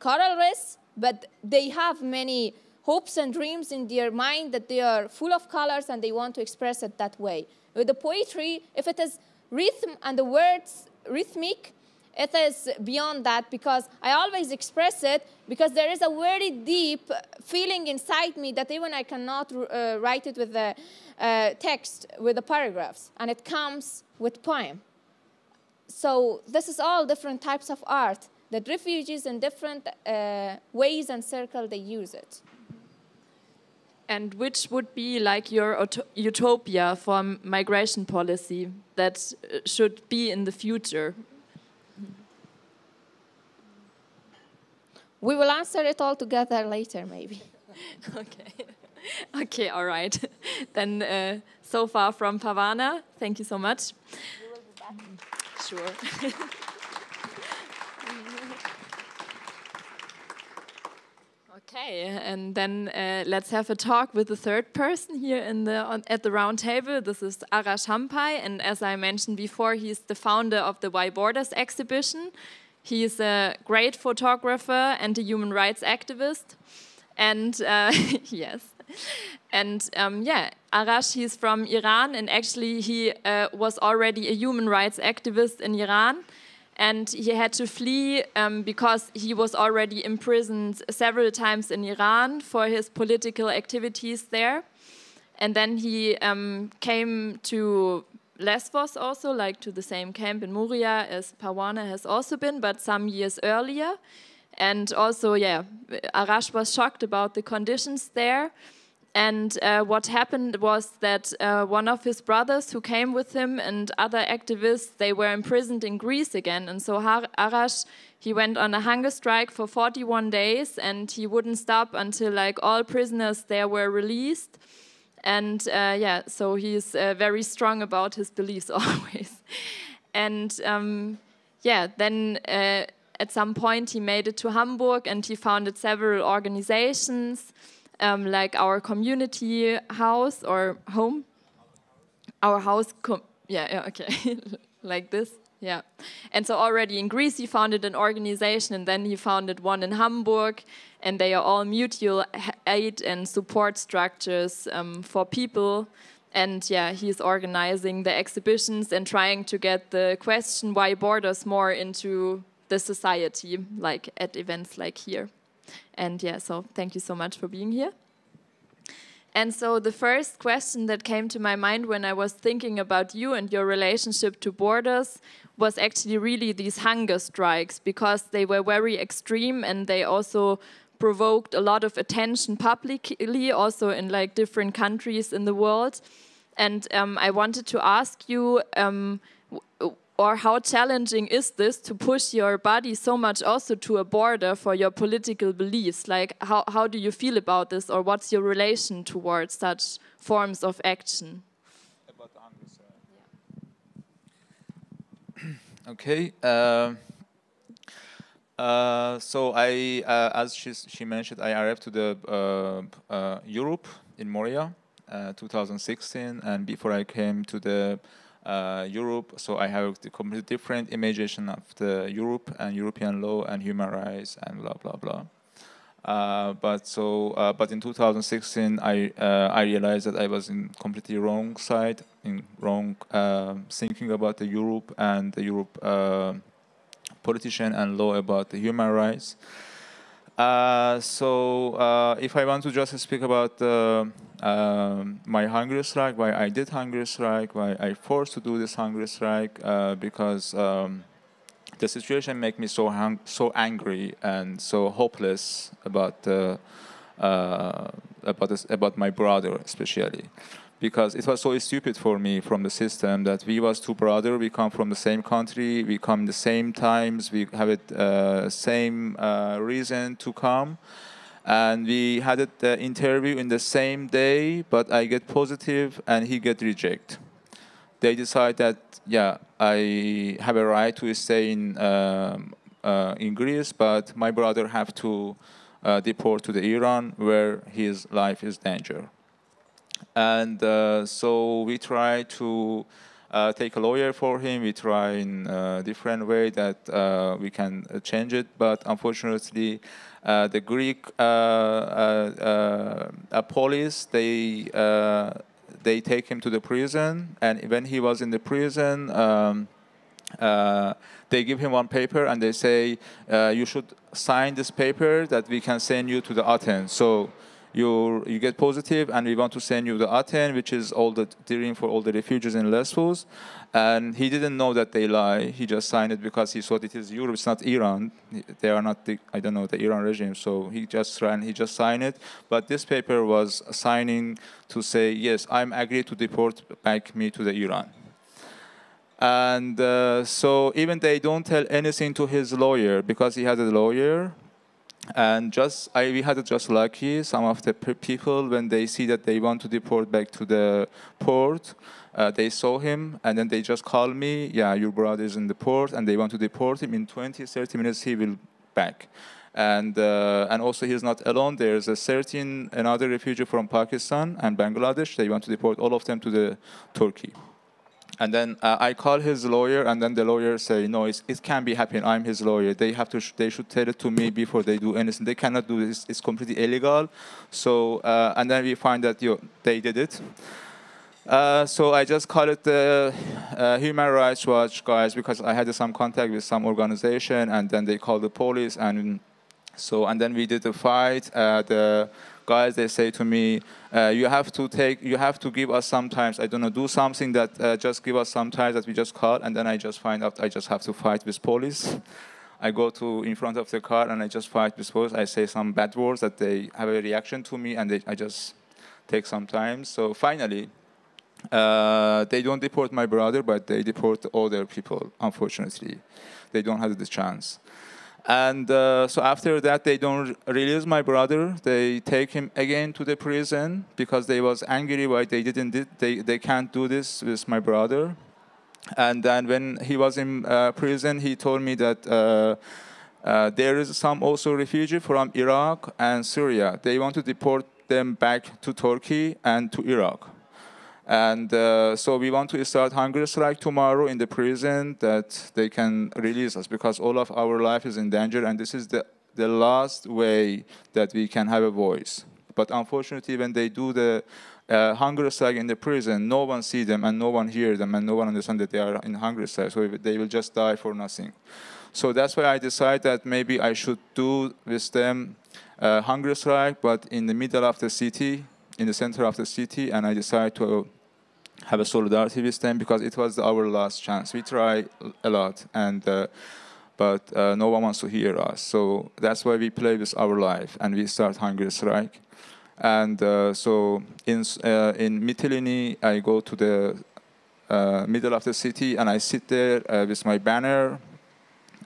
colorless, but they have many hopes and dreams in their mind that they are full of colors and they want to express it that way. With the poetry, if it is rhythm and the words rhythmic, it is beyond that, because I always express it because there is a very deep feeling inside me that even I cannot write it with the text, with the paragraphs, and it comes with poem. So this is all different types of art that refugees in different ways and circles they use it. And which would be like your utopia for migration policy that should be in the future? We will answer it all together later, maybe. Okay. Okay, all right. Then so far from Pavana, thank you so much. You will be back. Sure. Okay, and then let's have a talk with the third person here at the round table. This is Arash Hampai, and as I mentioned before, he's the founder of the Why Borders exhibition. He is a great photographer and a human rights activist. And yes, and yeah, Arash, he's from Iran, and actually he was already a human rights activist in Iran. And he had to flee because he was already imprisoned several times in Iran for his political activities there. And then he came to Lesbos also, like to the same camp in Moria as Parwana has also been, but some years earlier. And also, yeah, Arash was shocked about the conditions there. And what happened was that one of his brothers who came with him and other activists, they were imprisoned in Greece again. And so Arash, he went on a hunger strike for 41 days and he wouldn't stop until like all prisoners there were released. And yeah, so he's very strong about his beliefs always. And yeah, then at some point he made it to Hamburg and he founded several organizations. Like our community house or home, our house, yeah, okay, like this, yeah. And so already in Greece he founded an organization and then he founded one in Hamburg, and they are all mutual aid and support structures for people. And yeah, he's organizing the exhibitions and trying to get the question why borders more into the society, like at events like here. And yeah, so thank you so much for being here. And so the first question that came to my mind when I was thinking about you and your relationship to borders was actually really these hunger strikes, because they were very extreme and they also provoked a lot of attention publicly, also in like different countries in the world. And I wanted to ask you, or how challenging is this to push your body so much also to a border for your political beliefs? Like, how do you feel about this, or what's your relation towards such forms of action? About the hunger strike. Okay. So I, as she mentioned, I arrived to the Europe in Moria, 2016, and before I came to the Europe, so I have a completely different imagination of the Europe and European law and human rights and blah blah blah. But in 2016, I realized that I was in completely wrong side, in wrong thinking about the Europe and the Europe politician and law about the human rights. If I want to just speak about my hunger strike, why I did hunger strike, why I forced to do this hunger strike, because the situation made me so angry and so hopeless about about my brother especially. Because it was so stupid for me from the system that we was two brothers, we come from the same country, we come the same times, we have it same reason to come, and we had the interview in the same day, but I get positive and he get reject. They decide that yeah, I have a right to stay in Greece, but my brother have to deport to the Iran where his life is danger. And so we try to take a lawyer for him. We try in a different way that we can change it. But unfortunately, the Greek police, they take him to the prison. And when he was in the prison, they give him one paper and they say, you should sign this paper that we can send you to the Athens. So you get positive, and we want to send you to Athens, which is all the dream for all the refugees in Lesbos. And he didn't know that they lie. He just signed it because he thought it is Europe. It's not Iran. They are not the, I don't know, the Iran regime. So he just signed it. But this paper was signing to say, yes, I'm agreed to deport back me to the Iran. And so even they don't tell anything to his lawyer, because he had a lawyer. And we had it just lucky. Some of the people, when they see that they want to deport back to the port, they saw him, and then they just called me, yeah, your brother is in the port, and they want to deport him. In 20, 30 minutes, he will back. And also, he's not alone. There's another refugee from Pakistan and Bangladesh. They want to deport all of them to the Turkey. And then I call his lawyer, and then the lawyer say, no, it can't be happening. I'm his lawyer. They should tell it to me before they do anything. They cannot do this. It's completely illegal. So, and then we find that they did it. So I just call it the Human Rights Watch guys, because I had some contact with some organization, and then they called the police, and then we did a fight. The guys, they say to me, you have to give us sometimes, I don't know, do something that just give us sometimes that we just call, and then I just find out I just have to fight with police. I go in front of the car and I just fight with police. I say some bad words that they have a reaction to me, and I just take some time. So finally, they don't deport my brother, but they deport other people, unfortunately. They don't have the chance. And so after that, they don't release my brother. They take him again to the prison because they was angry why they can't do this with my brother. And then when he was in prison, he told me that there is some also refugee from Iraq and Syria. They want to deport them back to Turkey and to Iraq. And so we want to start hunger strike tomorrow in the prison that they can release us because all of our life is in danger, and this is the last way that we can have a voice. But unfortunately, when they do the hunger strike in the prison, no one see them and no one hear them and no one understand that they are in hunger strike, so they will just die for nothing. So that's why I decided that maybe I should do with them hunger strike, but in the middle of the city, in the center of the city, and I decided to have a solidarity with them because it was our last chance. We try a lot, and but no one wants to hear us. So that's why we play with our life, and we start hunger strike. And so in Mytilene, I go to the middle of the city, and I sit there with my banner,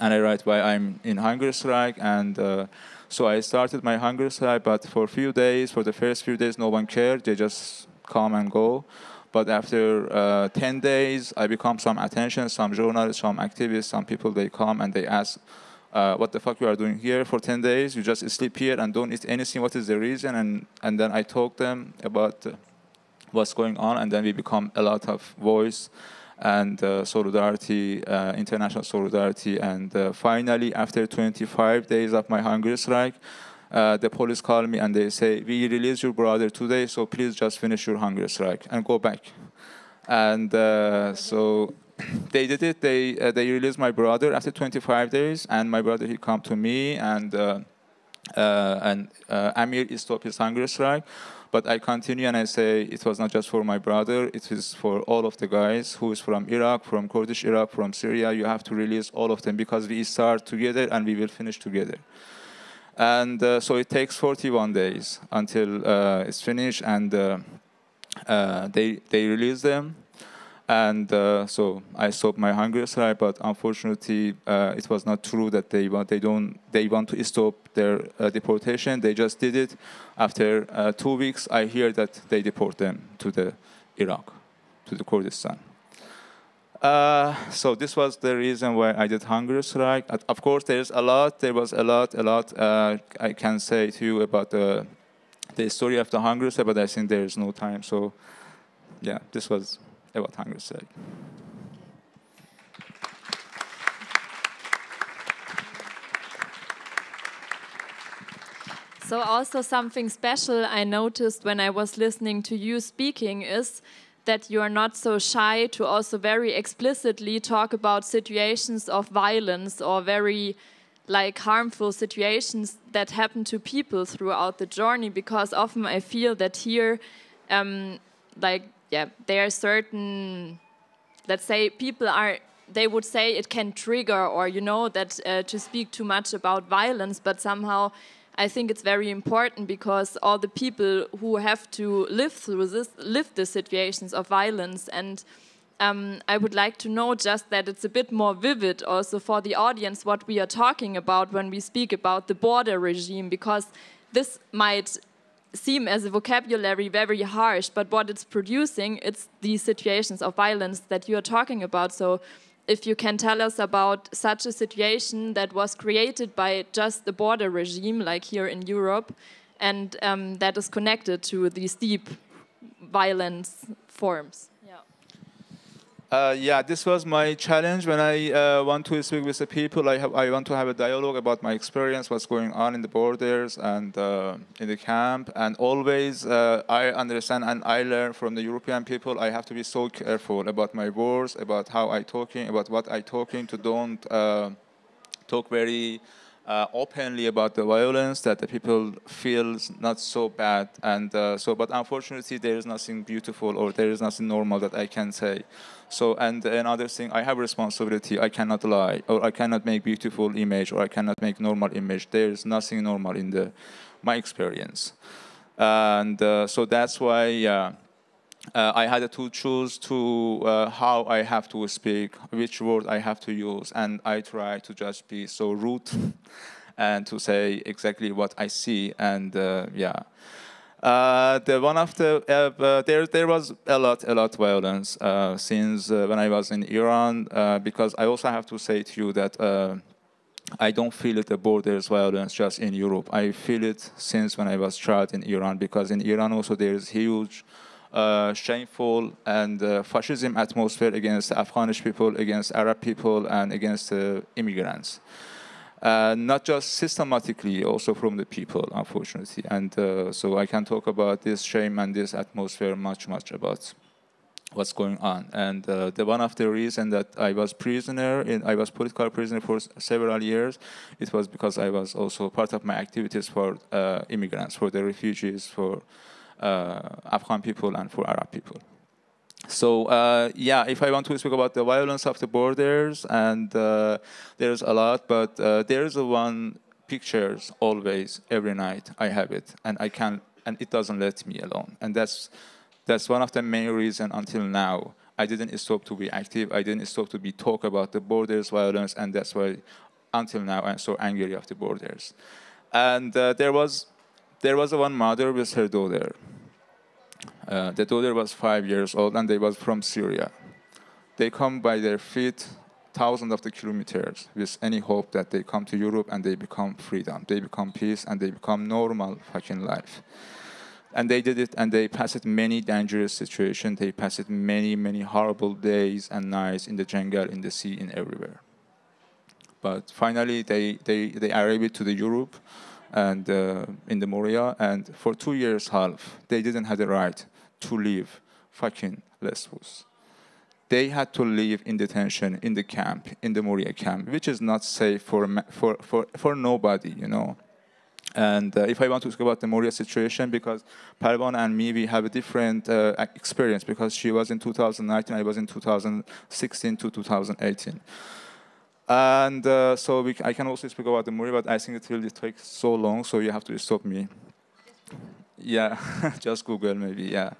and I write why I'm in hunger strike. And so I started my hunger strike, but for a few days, for the first few days, no one cared. They just come and go. But after 10 days, I become some attention, some journalists, some activists, some people, they come and they ask, what the fuck you are doing here for 10 days? You just sleep here and don't eat anything. What is the reason? And then I talk them about what's going on, and then we become a lot of voice and solidarity, international solidarity. And finally, after 25 days of my hunger strike, the police call me and they say, we release your brother today, so please just finish your hunger strike and go back. And so they did it. They released my brother after 25 days, and my brother, he come to me, and Amir stopped his hunger strike. But I continue and I say it was not just for my brother, it is for all of the guys who is from Iraq, from Kurdish Iraq, from Syria. You have to release all of them because we start together and we will finish together. And so it takes 41 days until it's finished, and they release them. And so I stopped my hunger strike, but unfortunately, it was not true that they want to stop their deportation. They just did it. After 2 weeks, I hear that they deport them to the Iraq, to the Kurdistan. So this was the reason why I did hunger strike. Of course, there was a lot I can say to you about the story of the hunger strike, but I think there is no time. So yeah, this was about hunger strike. So also something special I noticed when I was listening to you speaking is that you are not so shy to also very explicitly talk about situations of violence or very harmful situations that happen to people throughout the journey, because often I feel that here there are certain, let's say, they would say it can trigger, or that to speak too much about violence, but somehow I think it's very important because all the people who have to live the situations of violence, and I would like to know just that it's a bit more vivid also for the audience what we are talking about when we speak about the border regime, because this might seem as a vocabulary very harsh, but what it's producing, it's these situations of violence that you are talking about. So if you can tell us about such a situation that was created by just the border regime, like here in Europe, and that is connected to these deep violence forms. Yeah, this was my challenge when I want to speak with the people. I want to have a dialogue about my experience, what's going on in the borders and in the camp. And always I understand and I learn from the European people. I have to be so careful about my words, about how I talking, about what I talking, to don't talk very openly about the violence, that the people feel not so bad. And but unfortunately, there is nothing beautiful or there is nothing normal that I can say. So, and another thing, I have a responsibility. I cannot lie, or I cannot make beautiful image, or I cannot make normal image. There is nothing normal in my experience. And so that's why I had to choose how I have to speak, which word I have to use, and I try to just be so rude and to say exactly what I see. And yeah, there was a lot violence since when I was in Iran, because I also have to say to you that I don't feel it, the borders violence just in Europe. I feel it since when I was child in Iran, because in Iran also there's huge shameful and fascism atmosphere against Afghanish people, against Arab people, and against immigrants. Not just systematically, also from the people, unfortunately. And so I can talk about this shame and this atmosphere much about what's going on. And one of the reasons that I was I was political prisoner for several years, it was because I was also part of my activities for immigrants, for the refugees, for Afghan people and for Arab people. So yeah, if I want to speak about the violence of the borders, and there's a lot, but there's one pictures always, every night I have it, and it doesn't let me alone. And that's one of the main reasons until now I didn't stop to be active. I didn't stop to talk about the borders violence, and that's why until now I'm so angry of the borders. And there was one mother with her daughter. The daughter was 5 years old, and they was from Syria. They come by their feet thousands of the kilometers with any hope that they come to Europe and they become freedom, they become peace, and they become normal fucking life. And they did it, and they passed many dangerous situations. They passed many horrible days and nights in the jungle, in the sea, in everywhere. But finally, they arrived to the Europe, and in the Moria, and for 2 years half, they didn't have the right to leave fucking Lesbos. They had to live in detention in the camp, in the Moria camp, which is not safe for nobody, you know. And if I want to talk about the Moria situation, because Parvan and me, we have a different experience, because she was in 2019, I was in 2016 to 2018. And so I can also speak about the Moria, but I think it will take so long, so you have to stop me. Yeah, just Google maybe, yeah.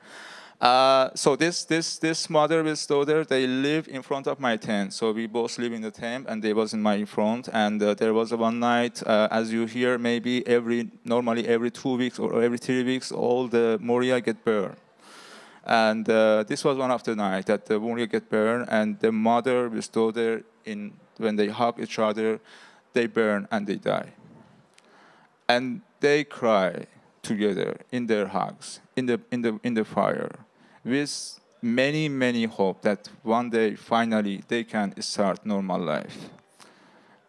So this mother with daughter, they live in front of my tent. So we both live in the tent, and they was in my front. And there was one night, as you hear, maybe normally every 2 weeks or every 3 weeks, all the Moria get burned. And this was one of the night that the Moria get burned, and the mother with daughter, when they hug each other, they burn and they die. And they cry together in their hugs, in the fire, with many hope that one day finally they can start normal life,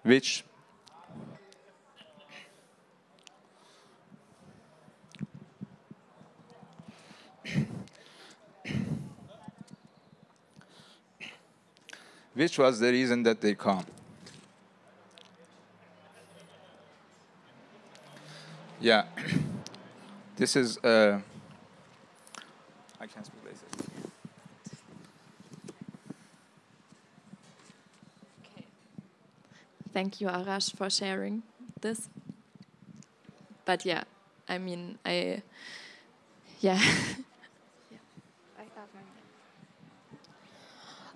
which was the reason that they come. Yeah, this is, I can't speak like this. Okay. Thank you, Arash, for sharing this. But yeah, I mean, yeah.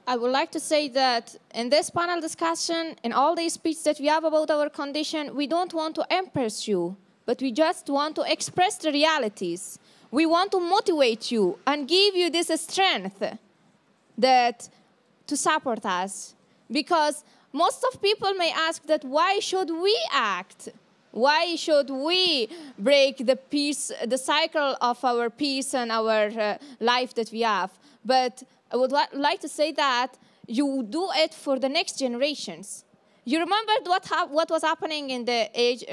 I would like to say that in this panel discussion, in all these speeches that we have about our condition, we don't want to impress you, but we just want to express the realities. We want to motivate you and give you this strength to support us. Because most of people may ask that why should we act? Why should we break the cycle of our peace and our life that we have? But I would like to say that you do it for the next generations. You remembered what was happening in the age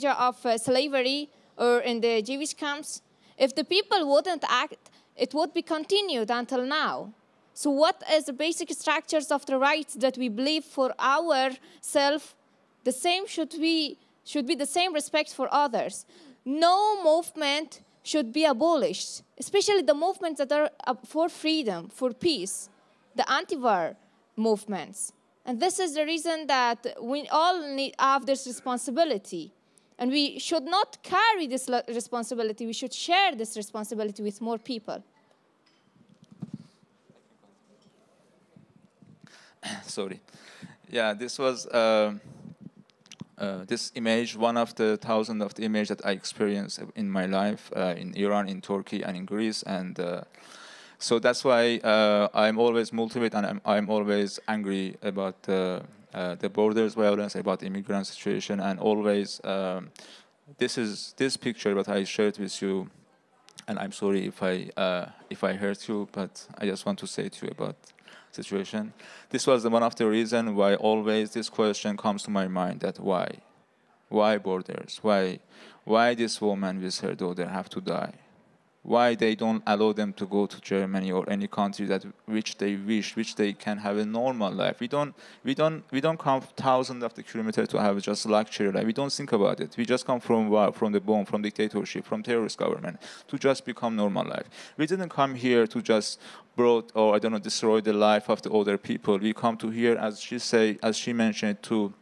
of slavery or in the Jewish camps? If the people wouldn't act, it would be continued until now. So what is the basic structures of the rights that we believe for ourselves? The same should be the same respect for others. No movement should be abolished, especially the movements that are for freedom, for peace, the anti-war movements. And this is the reason that we all have this responsibility. And we should not carry this responsibility. We should share this responsibility with more people. Sorry. Yeah, this was this image, one of the thousands of the images that I experienced in my life in Iran, in Turkey, and in Greece. And so that's why I'm always motivated and I'm always angry about the borders violence, about immigrant situation, and always this picture that I shared with you. And I'm sorry if I hurt you, but I just want to say to you about situation. This was one of the reasons why always this question comes to my mind, that why borders? Why this woman with her daughter have to die? Why they don't allow them to go to Germany or any country that which they wish, which they can have a normal life? We don't come thousands of the kilometers to have just luxury life. We don't think about it. We just come from war, from the bomb, from dictatorship, from terrorist government to just become normal life. We didn't come here to just destroy the life of the other people. We come to here, as she mentioned, to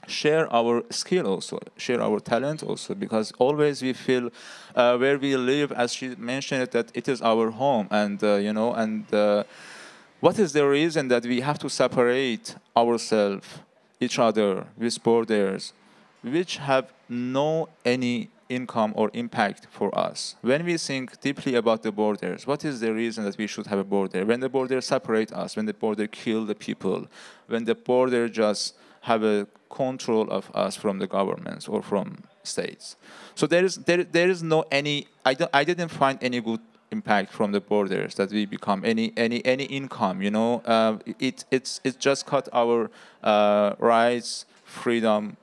share our skill also, share our talent also, because always we feel where we live, as she mentioned, that it is our home, and what is the reason that we have to separate ourselves, each other, with borders, which have no any income or impact for us? When we think deeply about the borders, what is the reason that we should have a border? When the border separate us, when the border kill the people, when the border just have a control of us from the governments or from states. So there is no any. I didn't find any good impact from the borders that we become any income. It's just cut our rights, freedom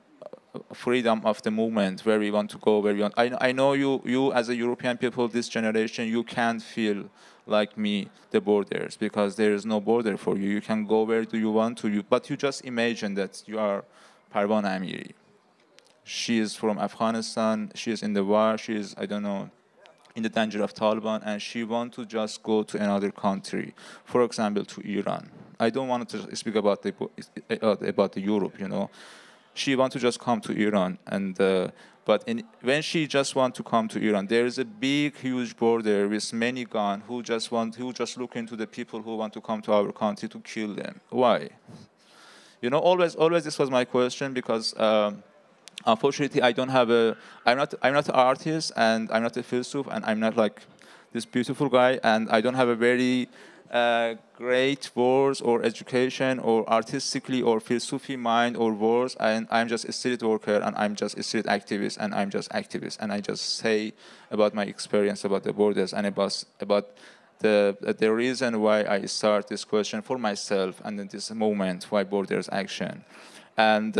of the movement, where we want to go, where we want. I know you as a European people, this generation, you can't feel like me the borders, because there is no border for you. You can go where do you want to, but you just imagine that you are Parvan Amiri. She is from Afghanistan. She is in the war. She is, in the danger of Taliban, and she wants to just go to another country, for example, to Iran. I don't want to speak about the Europe, She wants to just come to Iran, and when she just wants to come to Iran, there is a big, huge border with many guns who just look into the people who want to come to our country to kill them. Why? Always this was my question, because unfortunately I'm not an artist, and I'm not a philosopher, and I'm not like this beautiful guy, and I don't have a very great words or education or artistically or philosophy mind or words, and I'm just a street worker, and I'm just a street activist, and I'm just activist, and I just say about my experience about the borders and about the reason why I start this question for myself, and in this moment why borders action. And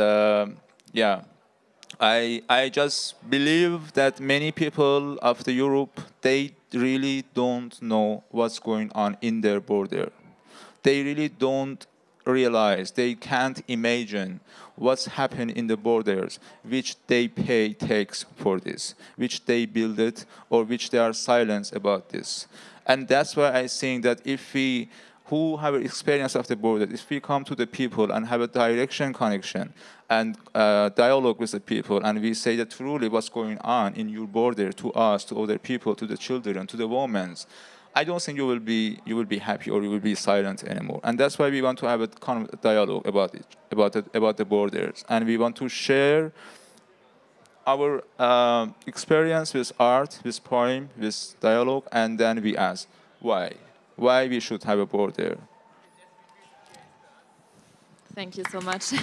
I just believe that many people of the Europe, they really don't know what's going on in their border. They really don't realize, they can't imagine what's happening in the borders, which they pay tax for this, which they build it, or which they are silent about this. And that's why I think that if we who have experience of the border, if we come to the people and have a direction connection and dialogue with the people, and we say that truly what's going on in your border to us, to other people, to the children, to the women, I don't think you will be happy or you will be silent anymore. And that's why we want to have a kind of dialogue about it, about the borders, and we want to share our experience with art, with poem, with dialogue, and then we ask why we should have a border. Thank you so much.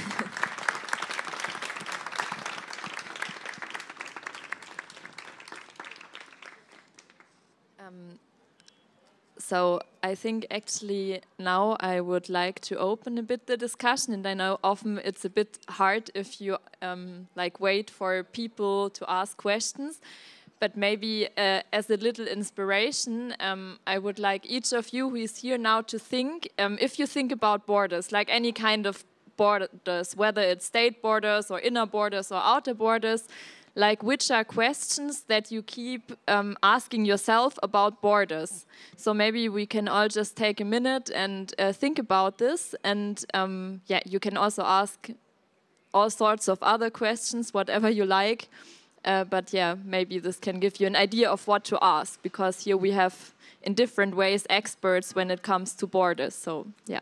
So I think actually now I would like to open a bit the discussion, and I know often it's a bit hard if you wait for people to ask questions. But maybe as a little inspiration, I would like each of you who is here now to think, if you think about borders, like any kind of borders, whether it's state borders or inner borders or outer borders, like which are questions that you keep asking yourself about borders. So maybe we can all just take a minute and think about this. And you can also ask all sorts of other questions, whatever you like. But yeah, maybe this can give you an idea of what to ask, because here we have, in different ways, experts when it comes to borders. So yeah.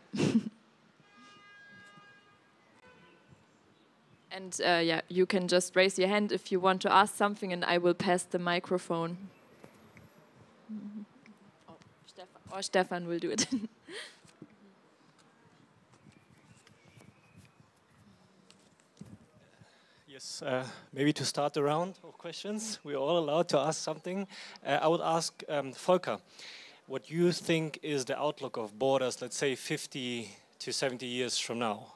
And yeah, you can just raise your hand if you want to ask something, and I will pass the microphone. Or Stefan will do it. Yes, maybe to start the round of questions, we're all allowed to ask something. I would ask Volker, what you think is the outlook of borders, let's say 50 to 70 years from now?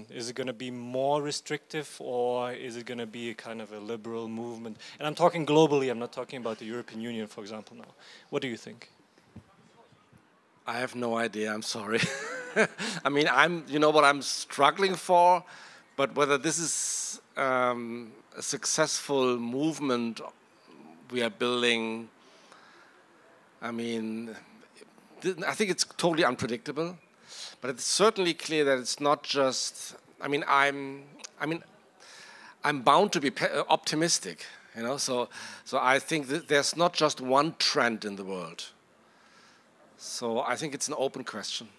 Is it going to be more restrictive, or is it going to be a kind of a liberal movement? And I'm talking globally, I'm not talking about the European Union, for example, now. What do you think? I have no idea, I'm sorry. I mean, you know what I'm struggling for, but whether this is a successful movement we are building, I mean, I think it's totally unpredictable, but it's certainly clear that it's not just, I'm bound to be optimistic, you know, so I think that there's not just one trend in the world. So I think it's an open question.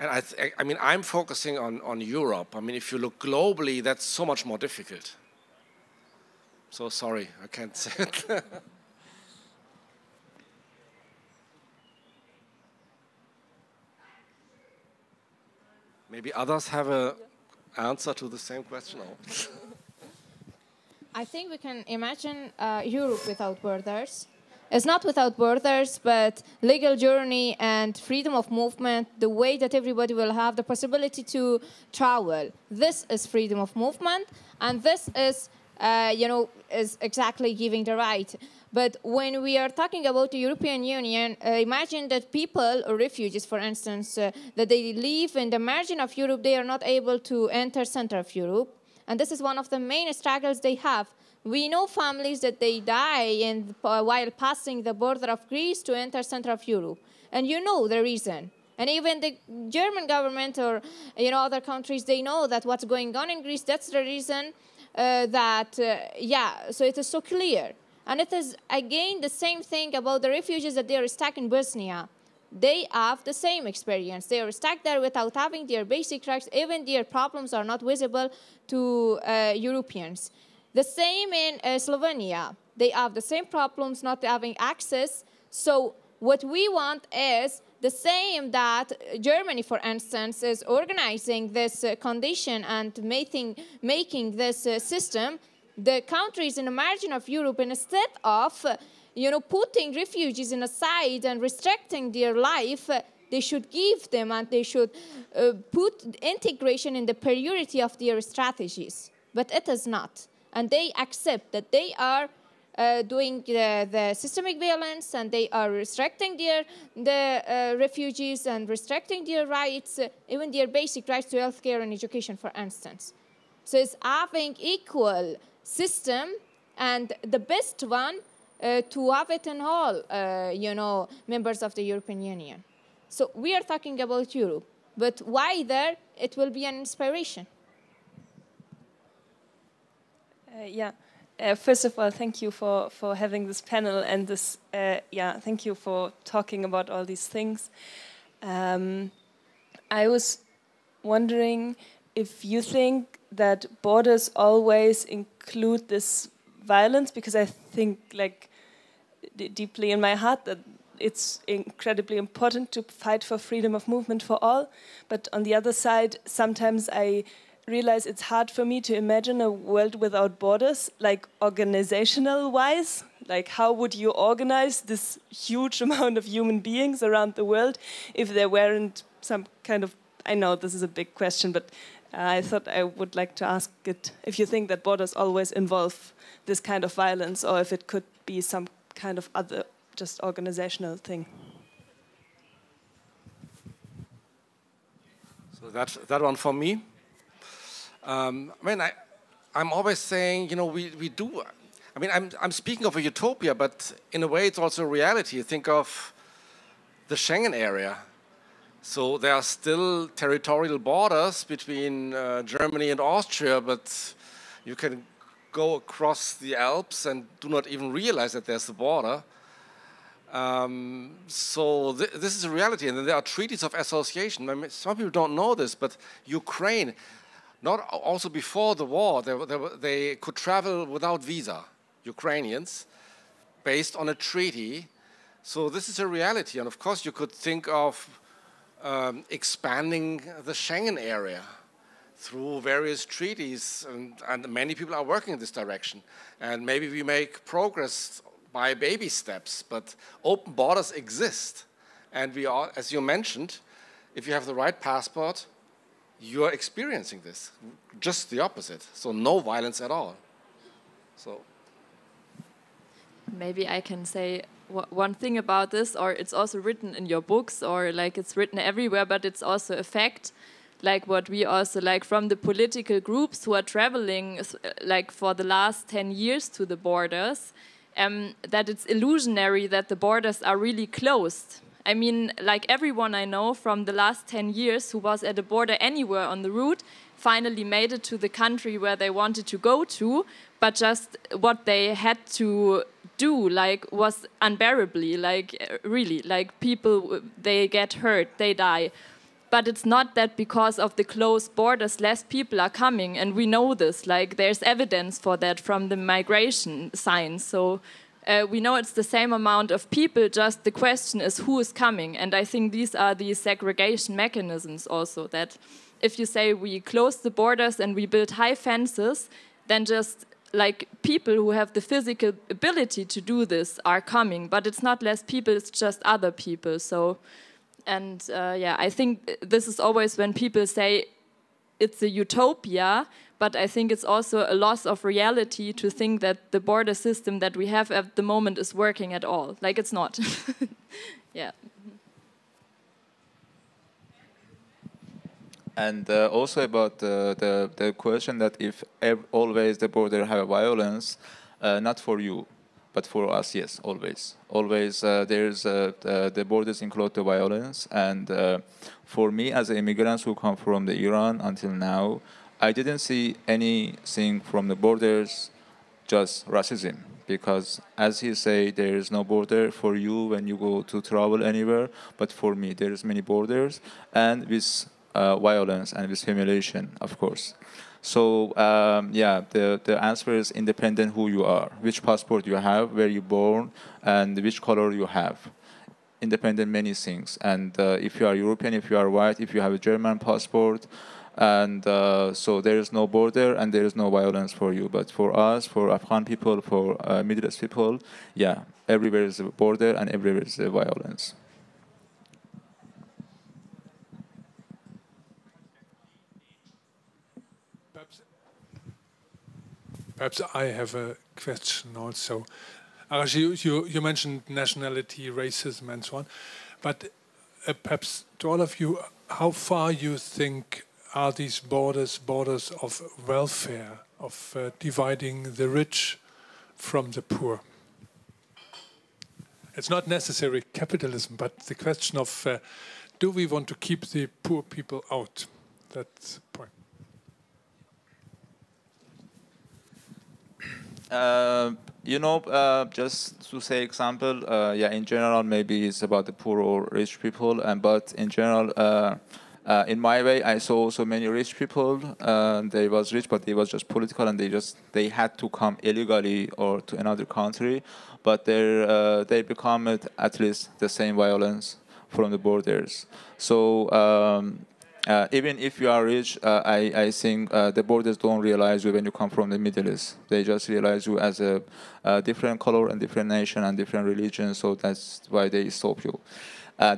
And I'm focusing on Europe. I mean, if you look globally, that's so much more difficult. So sorry, I can't say it. Maybe others have an answer to the same question. I think we can imagine Europe without borders. It's not without borders, but legal journey and freedom of movement, the way that everybody will have the possibility to travel. This is freedom of movement, and this is, is exactly giving the right. But when we are talking about the European Union, imagine that people, or refugees, for instance, that they live in the margin of Europe, they are not able to enter center of Europe. And this is one of the main struggles they have. We know families that they die while passing the border of Greece to enter center of Europe. And you know the reason. And even the German government or other countries, they know that what's going on in Greece, that's the reason so it is so clear. And it is, again, the same thing about the refugees that they are stuck in Bosnia. They have the same experience. They are stuck there without having their basic rights. Even their problems are not visible to Europeans. The same in Slovenia. They have the same problems, not having access. So what we want is the same that Germany, for instance, is organizing this condition and making this system. The countries in the margin of Europe, instead of putting refugees in a side and restricting their life, they should give them and they should put integration in the priority of their strategies. But it is not. And they accept that they are doing the systemic violence, and they are restricting the refugees and restricting their rights, even their basic rights to healthcare and education, for instance. So it's having equal system, and the best one to have it in all, members of the European Union. So we are talking about Europe, but wider, it will be an inspiration. First of all, thank you for having this panel and this. Thank you for talking about all these things. I was wondering if you think that borders always include this violence, because I think, like, deeply in my heart that it's incredibly important to fight for freedom of movement for all. But on the other side, sometimes I realize it's hard for me to imagine a world without borders, like organizational-wise. Like, how would you organize this huge amount of human beings around the world if there weren't some kind of... I know this is a big question, but I thought I would like to ask it if you think that borders always involve this kind of violence, or if it could be some kind of other, just organizational thing. So that one for me. I'm always saying, we do. I'm speaking of a utopia, but in a way it's also a reality. Think of the Schengen area. So there are still territorial borders between Germany and Austria, but you can go across the Alps and do not even realize that there's a border. So this is a reality, and then there are treaties of association. I mean, some people don't know this, but Ukraine, also before the war, they could travel without visa, Ukrainians, based on a treaty. So this is a reality, and of course you could think of expanding the Schengen area through various treaties, and many people are working in this direction. And maybe we make progress by baby steps, but open borders exist. And we are, as you mentioned, if you have the right passport, you are experiencing this, just the opposite. So no violence at all. So maybe I can say one thing about this, or it's also written in your books, or like it's written everywhere, but it's also a fact, like what we also like from the political groups who are traveling like for the last 10 years to the borders, that it's illusionary that the borders are really closed. I mean, like everyone I know from the last 10 years who was at a border anywhere on the route finally made it to the country where they wanted to go to, but just what they had to do like was unbearably, like really, like people, they get hurt, they die. But it's not that because of the closed borders less people are coming, and we know this, like there's evidence for that from the migration signs. So we know it's the same amount of people, just the question is who is coming. And I think these are the segregation mechanisms also, that if you say we close the borders and we build high fences, then just like people who have the physical ability to do this are coming, but it's not less people, it's just other people. So, and yeah, I think this is always when people say it's a utopia, but I think it's also a loss of reality to think that the border system that we have at the moment is working at all. Like it's not. Yeah. And also about the question that if always the border have violence, not for you, but for us, yes, always. Always there's the borders include the violence. And for me as immigrants who come from the Iran until now, I didn't see anything from the borders, just racism. Because as he say, there is no border for you when you go to travel anywhere, but for me, there is many borders, and with violence and with humiliation, of course. So yeah, the answer is independent who you are, which passport you have, where you born, and which color you have. Independent many things. And if you are European, if you are white, if you have a German passport, and so there is no border and there is no violence for you. But for us, for Afghan people, for Middle East people, yeah, everywhere is a border and everywhere is a violence. Perhaps I have a question also. Arash, you mentioned nationality, racism, and so on. But perhaps to all of you, how far you think are these borders of welfare, of dividing the rich from the poor? It's not necessarily capitalism, but the question of do we want to keep the poor people out? That's the point. You know, just to say example, yeah, in general, maybe it's about the poor or rich people, but in general, in my way, I saw so many rich people. They was rich, but they was just political, and they had to come illegally or to another country, but they become at least the same violence from the borders. So. Even if you are rich, I think the borders don't realize you when you come from the Middle East. They just realize you as a different color and different nation and different religion, so that's why they stop you.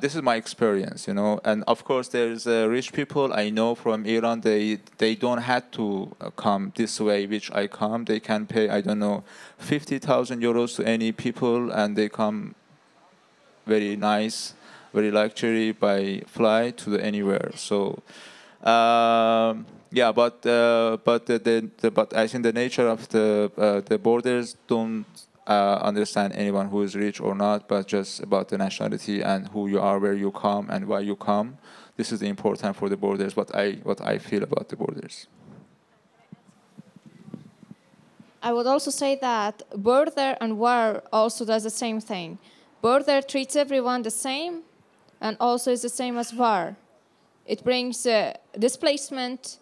This is my experience, you know. And of course, there's rich people I know from Iran. They don't have to come this way, which I come. They can pay, I don't know, 50,000 euros to any people, and they come very nice, very luxury by flight to anywhere. So yeah, but I think the nature of the borders don't understand anyone who is rich or not, but just about the nationality and who you are, where you come, and why you come. This is the important for the borders. What I feel about the borders. I would also say that border and war also does the same thing. Border treats everyone the same and also is the same as war. It brings displacement,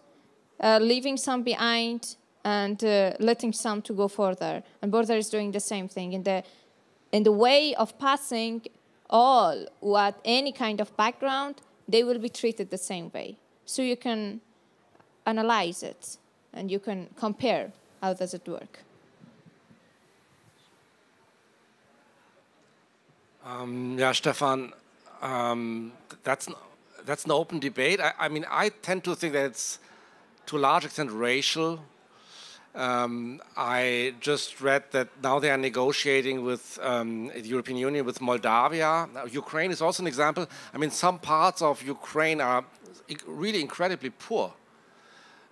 leaving some behind and letting some to go further. And border is doing the same thing. In the way of passing all who had any kind of background, they will be treated the same way. So you can analyze it and you can compare how does it work. Yeah, Stefan, that's an open debate. I mean, I tend to think that it's to a large extent racial. I just read that now they are negotiating with the European Union with Moldavia. Now, Ukraine is also an example. I mean, some parts of Ukraine are really incredibly poor.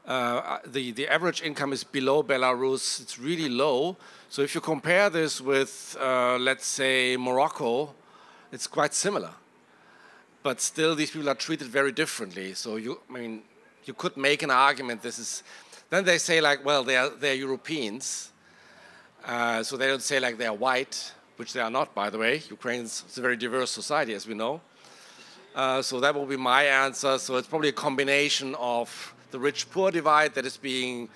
The average income is below Belarus. It's really low. So if you compare this with, let's say, Morocco, it's quite similar. But still, these people are treated very differently. So you could make an argument. Then they say like, well, they're Europeans. So they don't say like they're white, which they are not, by the way. Ukraine is a very diverse society, as we know. So that will be my answer. So it's probably a combination of the rich-poor divide that is being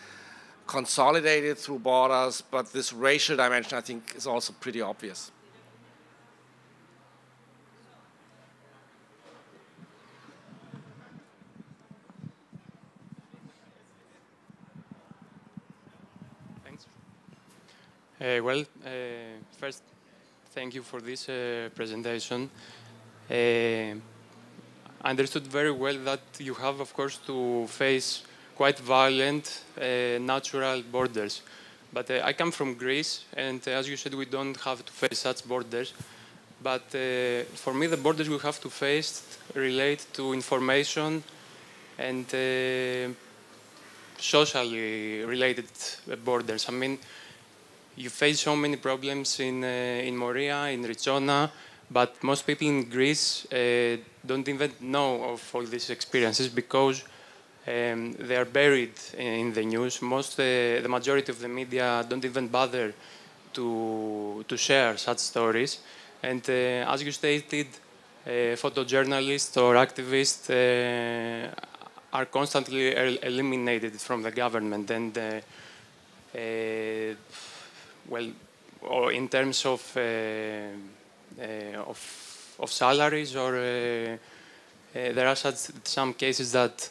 consolidated through borders, but this racial dimension, I think, is also pretty obvious. Thanks. First, thank you for this presentation. I understood very well that you have, of course, to face quite violent natural borders. But I come from Greece, and as you said, we don't have to face such borders. But for me, the borders we have to face relate to information and socially related borders. I mean, you face so many problems in Moria, in Rizona, but most people in Greece don't even know of all these experiences because they are buried in the news. The majority of the media don't even bother to share such stories. And as you stated, photojournalists or activists are constantly eliminated from the government. And or in terms of salaries, or there are some cases that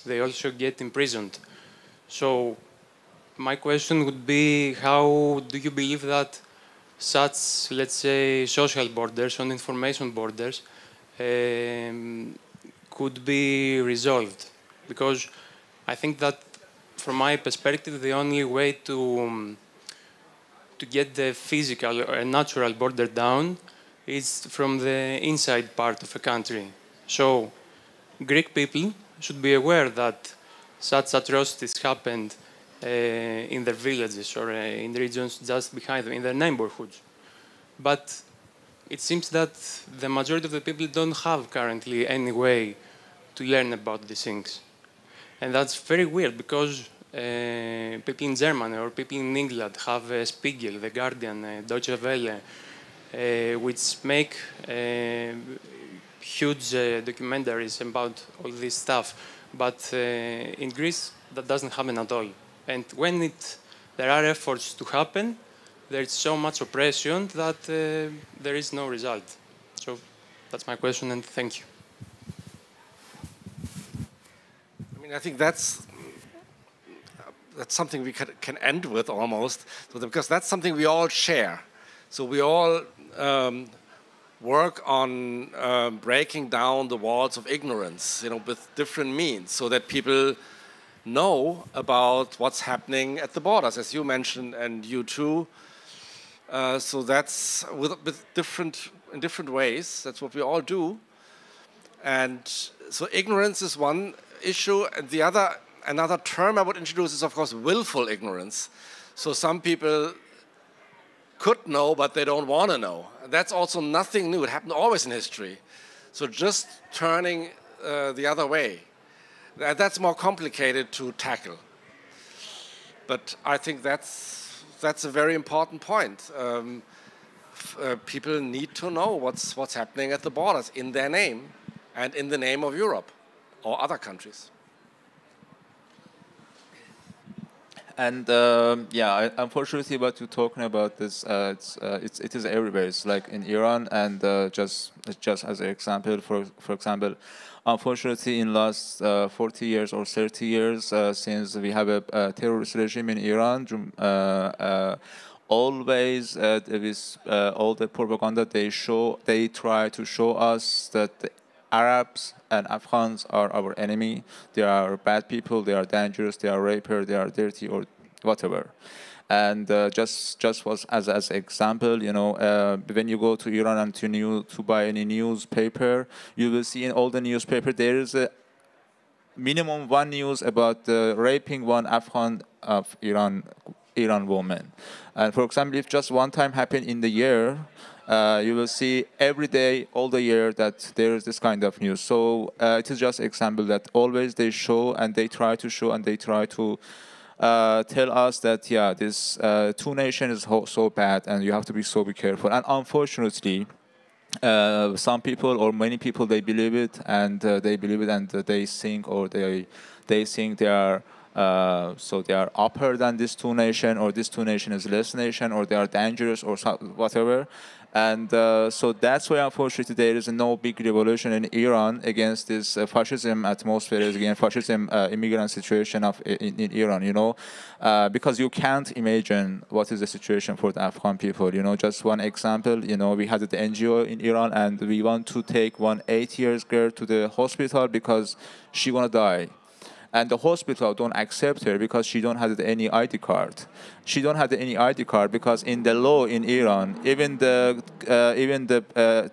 they also get imprisoned. So my question would be, how do you believe that such, let's say, social borders and information borders could be resolved? Because I think that, from my perspective, the only way to get the physical or natural border down is from the inside part of a country. So Greek people should be aware that such atrocities happened in their villages or in regions just behind them, in their neighborhoods. But it seems that the majority of the people don't have currently any way to learn about these things. And that's very weird because people in Germany or people in England have Spiegel, The Guardian, Deutsche Welle, which make huge documentaries about all this stuff. But in Greece, that doesn't happen at all. And when there are efforts to happen, there is so much oppression that there is no result. So that's my question, and thank you. I mean, I think that's something we can end with almost, because that's something we all share. So we all work on breaking down the walls of ignorance, with different means, so that people know about what's happening at the borders, as you mentioned, and you too. So that's in different ways. That's what we all do. And so ignorance is one issue, and another term I would introduce is, of course, willful ignorance. So some people could know, but they don't want to know. That's also nothing new. It happened always in history. So just turning the other way, that's more complicated to tackle. But I think that's that's a very important point. People need to know what's happening at the borders in their name and in the name of Europe or other countries. And yeah, unfortunately, what you're talking about is it is everywhere. It's like in Iran, and just as an example, for example, unfortunately, in last 40 years or 30 years, since we have a terrorist regime in Iran, always with all the propaganda they try to show us that the Arabs and Afghans are our enemy. They are bad people. They are dangerous. They are rapers. They are dirty or whatever. And just was as an example, you know, when you go to Iran and to buy any newspaper, you will see in all the newspaper there is a minimum one news about raping one Afghan of Iran woman. And for example, if just one time happened in the year, you will see every day, all the year, that there is this kind of news. So it is just an example that always they show and they try to show and they try to tell us that, yeah, this two nation is so bad and you have to be careful. And unfortunately, some people or many people, they believe it and they think or they think they are so they are upper than this two nation, or this two nation is less nation, or they are dangerous or whatever. And so that's why, unfortunately, there is no big revolution in Iran against this fascism atmosphere, against fascism immigrant situation in Iran, you know, because you can't imagine what is the situation for the Afghan people. You know, just one example, you know, we had the NGO in Iran and we want to take one 8-year-old girl to the hospital because she want to die. And the hospital don't accept her because she don't have any ID card. She don't have any ID card because in the law in Iran, even the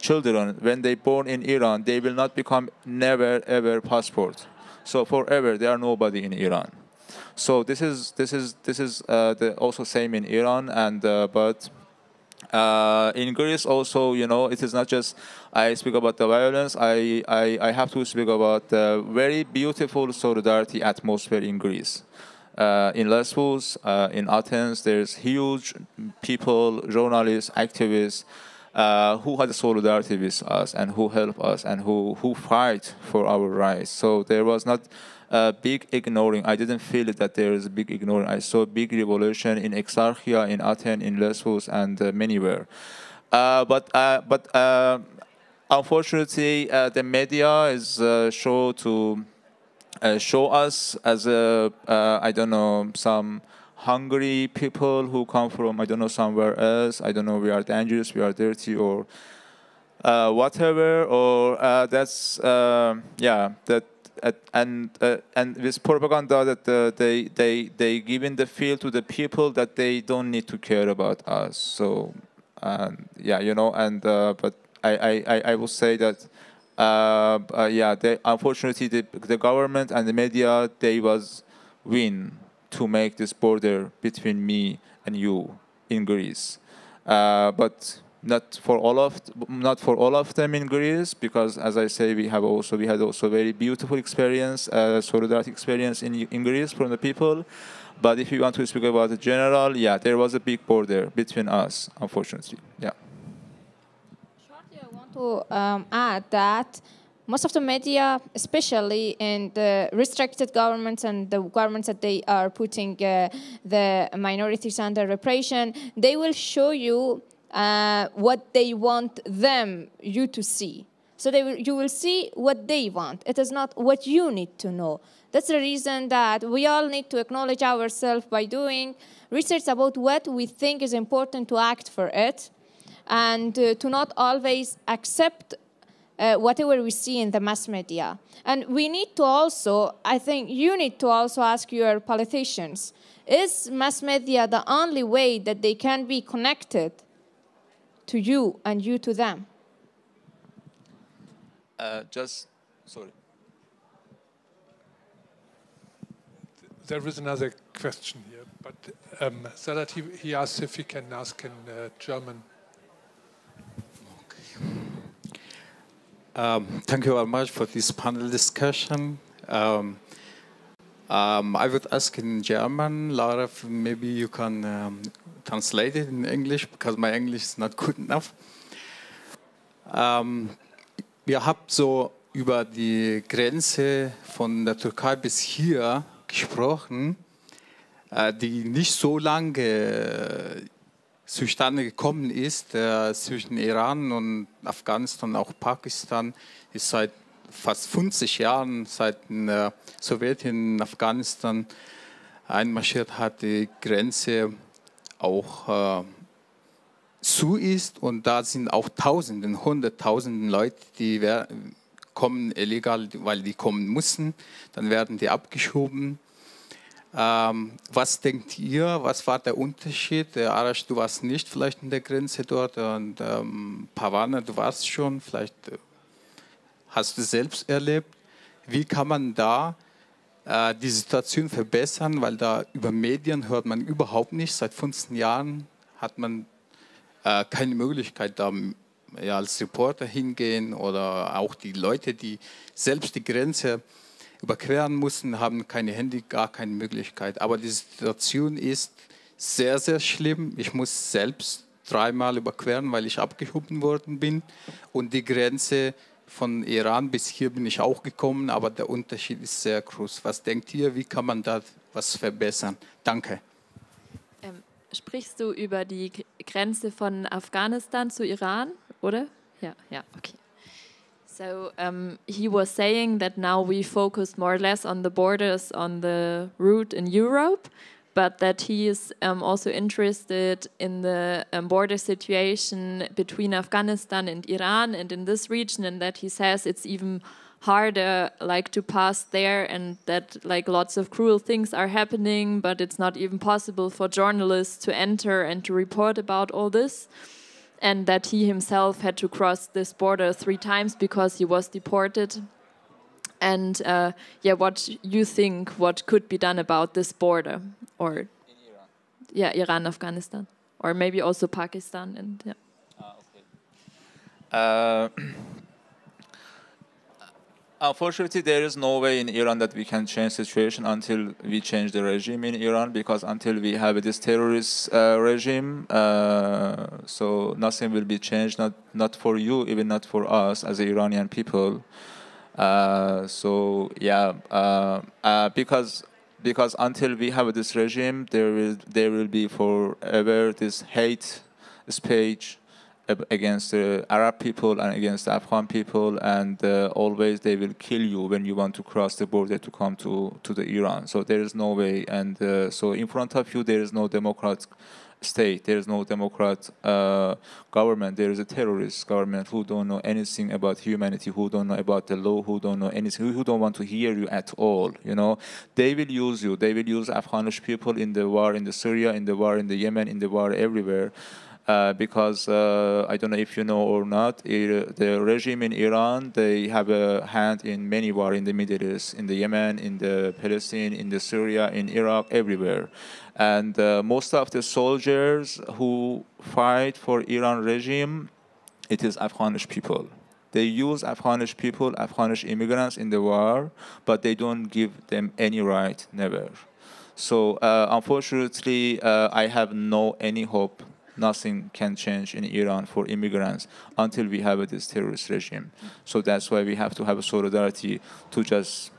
children, when they born in Iran, they will not become never ever passport. So forever they are nobody in Iran. So this is the also same in Iran, and but. In Greece also, you know, it is not just I speak about the violence. I have to speak about the very beautiful solidarity atmosphere in Greece. In Lesbos, in Athens, there's huge people, journalists, activists who had solidarity with us and who help us and who fight for our rights. So there was not big ignoring. I didn't feel that there is a big ignoring. I saw big revolution in Exarchia, in Athens, in Lesbos, and manywhere. But unfortunately, the media is show us as I don't know, some hungry people who come from I don't know somewhere else. I don't know, we are dangerous, we are dirty, or whatever. Or that's yeah, that. And with propaganda that they giving the feel to the people that they don't need to care about us. So yeah, you know, and but I will say that yeah, unfortunately the government and the media, they was win to make this border between me and you in Greece, but not for all of them in Greece, because as I say, we had also very beautiful experience, solidarity experience in Greece from the people. But if you want to speak about the general, yeah, there was a big border between us, unfortunately. Yeah. Shortly, I want to add that most of the media, especially in the restricted governments and the governments that they are putting the minorities under repression, they will show you what they want you to see. So you will see what they want. It is not what you need to know. That's the reason that we all need to acknowledge ourselves by doing research about what we think is important to act for it, and to not always accept whatever we see in the mass media. And we need to also, I think you need to also ask your politicians, is mass media the only way that they can be connected to you and you to them? Sorry. There is another question here, but Sadat, he asked if he can ask in German. Okay. Thank you very much for this panel discussion. I would ask in German. Laura, maybe you can translate it in English, because my English is not good enough. Ihr habt so über die Grenze von der Türkei bis hier gesprochen, die nicht so lange zustande gekommen ist, zwischen Iran und Afghanistan, auch Pakistan, ist seit fast 50 Jahren, seit die Sowjetunion in Afghanistan einmarschiert hat, die Grenze auch zu ist, und da sind auch Tausenden, Hunderttausenden Leute, die kommen illegal, weil die kommen müssen, dann werden die abgeschoben. Was denkt ihr, was war der Unterschied? Arash, du warst nicht vielleicht in der Grenze dort, und Pavana, du warst schon, vielleicht hast du selbst erlebt. Wie kann man da die Situation verbessern, weil da über Medien hört man überhaupt nicht. Seit 15 Jahren hat man keine Möglichkeit, da als Reporter hingehen, oder auch die Leute, die selbst die Grenze überqueren mussten, haben keine Handy, gar keine Möglichkeit. Aber die Situation ist sehr, sehr schlimm. Ich muss selbst 3-mal überqueren, weil ich abgeschoben worden bin. Und die Grenze von Iran bis hier bin ich auch gekommen, aber der Unterschied ist sehr groß. Was denkt ihr, wie kann man da was verbessern? Danke. Sprichst du über die Grenze von Afghanistan zu Iran, oder? Ja, okay. So he was saying that now we focus more or less on the borders, on the route in Europe, but that he is also interested in the border situation between Afghanistan and Iran and in this region, and that he says it's even harder to pass there, and that lots of cruel things are happening, but it's not even possible for journalists to enter and to report about all this. And that he himself had to cross this border 3 times because he was deported. And what you think, what could be done about this border? Or in Iran? Yeah, Iran, Afghanistan. Or maybe also Pakistan. And okay. Unfortunately, there is no way in Iran that we can change the situation until we change the regime in Iran, because until we have this terrorist regime, so nothing will be changed, not for you, even not for us as Iranian people. Because until we have this regime, there will be forever this hate speech against the Arab people and against the Afghan people, and always they will kill you when you want to cross the border to come to the Iran. So there is no way, and so in front of you there is no democrat state, there is no democrat government, there is a terrorist government who don't know anything about humanity, who don't know about the law, who don't know anything, who don't want to hear you at all. They will use you, they will use Afghan people in the war in Syria, in the war in the Yemen, in the war everywhere. Because I don't know if you know or not, the regime in Iran, they have a hand in many wars in the Middle East, in the Yemen, in the Palestine, in the Syria, in Iraq, everywhere. And most of the soldiers who fight for Iran regime, it is Afghan people. They use Afghan people, Afghan immigrants in the war, but they don't give them any right, never. So unfortunately, I have any hope. Nothing can change in Iran for immigrants until we have this terrorist regime. So that's why we have to have a solidarity to just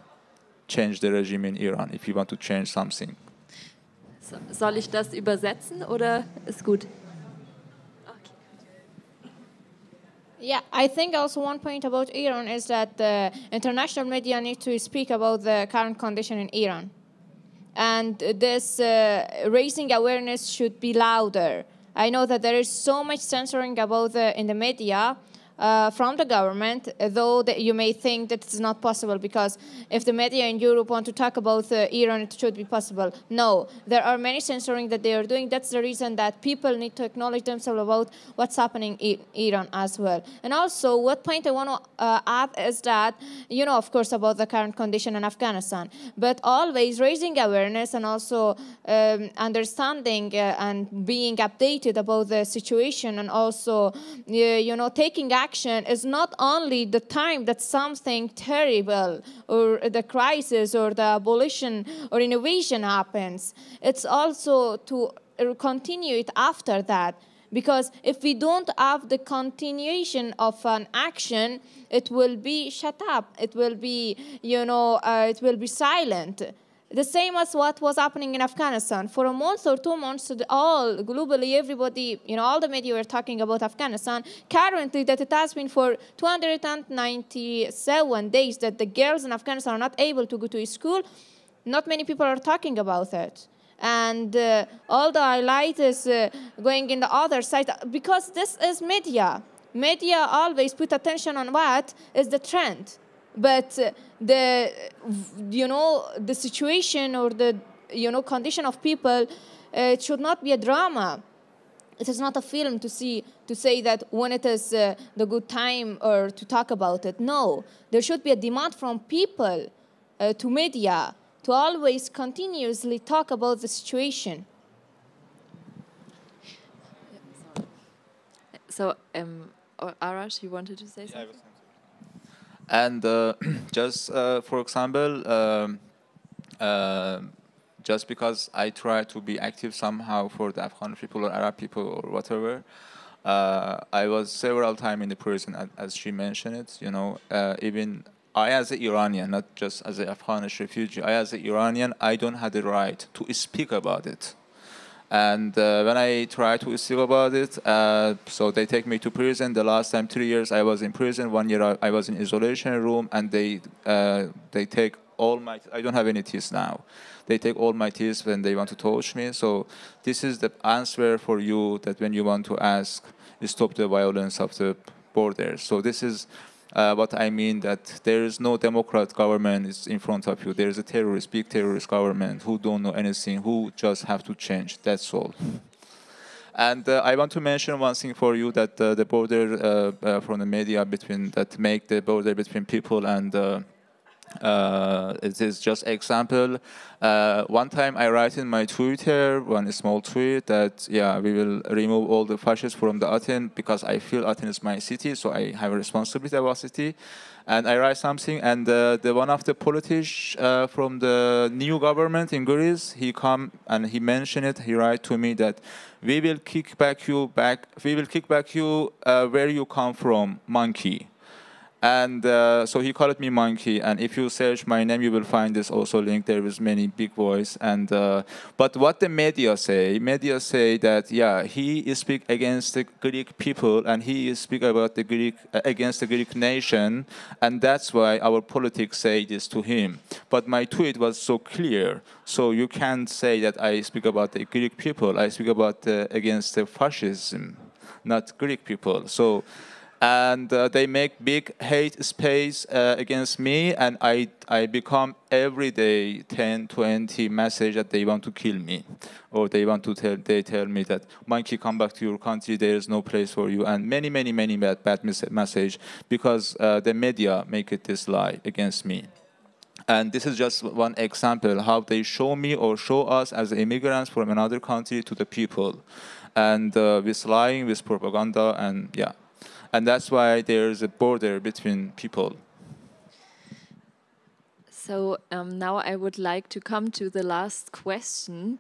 change the regime in Iran if you want to change something. Soll ich das übersetzen oder ist gut? Okay. Yeah, I think also one point about Iran is that the international media need to speak about the current condition in Iran. And this raising awareness should be louder. I know that there is so much censoring about in the media from the government, though you may think that it's not possible, because if the media in Europe want to talk about Iran, it should be possible. No, there are many censoring that they are doing. That's the reason that people need to acknowledge themselves about what's happening in Iran as well. And also, what point I want to add is that, of course, about the current condition in Afghanistan, but always raising awareness and also understanding and being updated about the situation, and also, taking action action is not only the time that something terrible or the crisis or the abolition or innovation happens. It's also to continue it after that. Because if we don't have the continuation of an action, it will be shut up. It will be, it will be silent. The same as what was happening in Afghanistan. For a month or 2 months, all globally, everybody, all the media were talking about Afghanistan. Currently, that it has been for 297 days that the girls in Afghanistan are not able to go to school. Not many people are talking about it. And all the highlight is going in the other side, because this is media. Media always put attention on what is the trend. But the situation or the, condition of people, it should not be a drama. It is not a film to say that when it is the good time or to talk about it. No, there should be a demand from people to media to always continuously talk about the situation. So, Arash, you wanted to say something? And just for example, just because I try to be active somehow for the Afghan people or Arab people or whatever, I was several times in the prison, as she mentioned it. Even I, as an Iranian, not just as an Afghan refugee, I, as an Iranian, I don't have the right to speak about it. And when I try to speak about it, so they take me to prison. The last time, 3 years, I was in prison. 1 year, I was in isolation room, and they take all my. I don't have any teeth now. They take all my teeth when they want to touch me. So this is the answer for you that when you want to ask, stop the violence of the borders. So this is. What I mean that there is no democrat government is in front of you. There is a terrorist, big terrorist government who don't know anything, who just have to change. That's all. And I want to mention one thing for you, that the border from the media that make the border between people and it is just example. One time I write in my Twitter, one small tweet, that we will remove all the fascists from the Athens because I feel Athens is my city, so I have a responsibility about city. And I write something, and the one of the politicians from the new government in Greece, he come and he mentioned it. He write to me that we will kick back you where you come from, monkey. And so he called me monkey, and if you search my name, you will find this also link. There is many big voice, and but what the media say that he speak against the Greek people, and he speak about the Greek against the Greek nation, and that's why our politics say this to him. But my tweet was so clear, so you can't say that I speak about the Greek people. I speak about against the fascism, not Greek people. So. And they make big hate space against me, and I become every day 10, 20 message that they want to kill me, or they tell me that monkey, come back to your country, there is no place for you, and many bad message because the media make it this lie against me. And this is just one example how they show me or show us as immigrants from another country to the people, and with lying, with propaganda, and And that's why there's a border between people. So now I would like to come to the last question.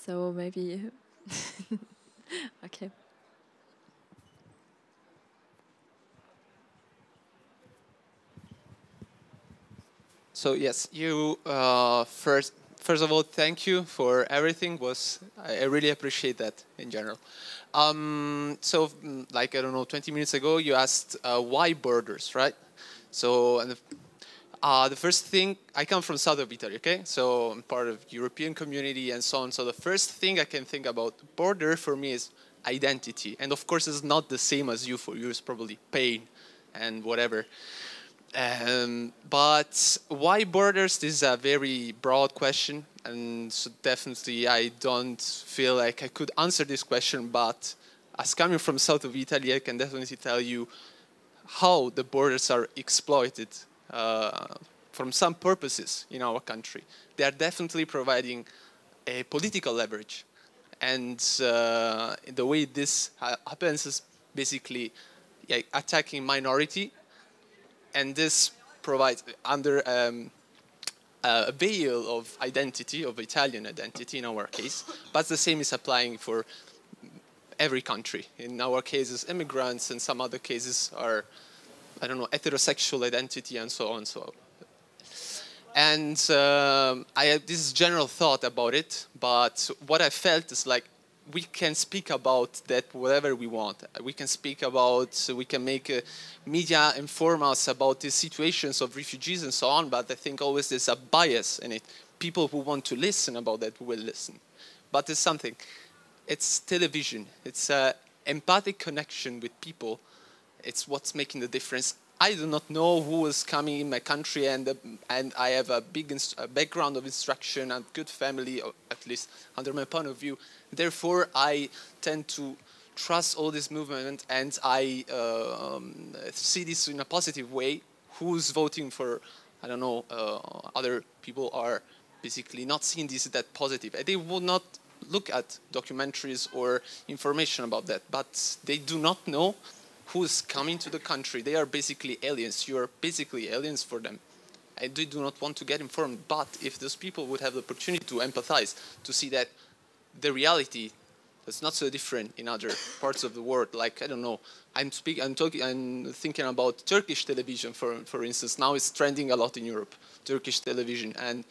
So maybe, okay. So yes, you first of all, thank you for everything. I really appreciate that in general. So, like, I don't know, 20 minutes ago, you asked why borders, right? So, and the first thing, I come from south of Italy, okay? So I'm part of European community and so on. So the first thing I can think about border for me is identity. And of course, it's not the same as you. For you, it's probably pain and whatever. But why borders? This is a very broad question, and so definitely I don't feel like I could answer this question, but as coming from south of Italy, I can definitely tell you how the borders are exploited from some purposes in our country. They are definitely providing a political leverage, And the way this happens is basically attacking minority, and this provides under a veil of identity, of Italian identity in our case, but the same is applying for every country. In our cases, immigrants, and some other cases are, I don't know, heterosexual identity and so on and so on. And I have this general thought about it, but what I felt is like we can speak about that whatever we want. We can speak about, we can make media inform us about the situations of refugees and so on, but I think always there's a bias in it. People who want to listen about that will listen. But there's something. It's television. It's an empathic connection with people. It's what's making the difference. I do not know who is coming in my country, and I have a big background of instruction and good family, or at least under my point of view. Therefore, I tend to trust all this movement, and I see this in a positive way. Who's voting for, I don't know, other people are basically not seeing this that positive. They will not look at documentaries or information about that, but they do not know who's coming to the country. They are basically aliens. You are basically aliens for them. And they do not want to get informed. But if those people would have the opportunity to empathize, to see that the reality is not so different in other parts of the world, like, I don't know, I'm thinking about Turkish television, for instance. Now it's trending a lot in Europe, Turkish television, and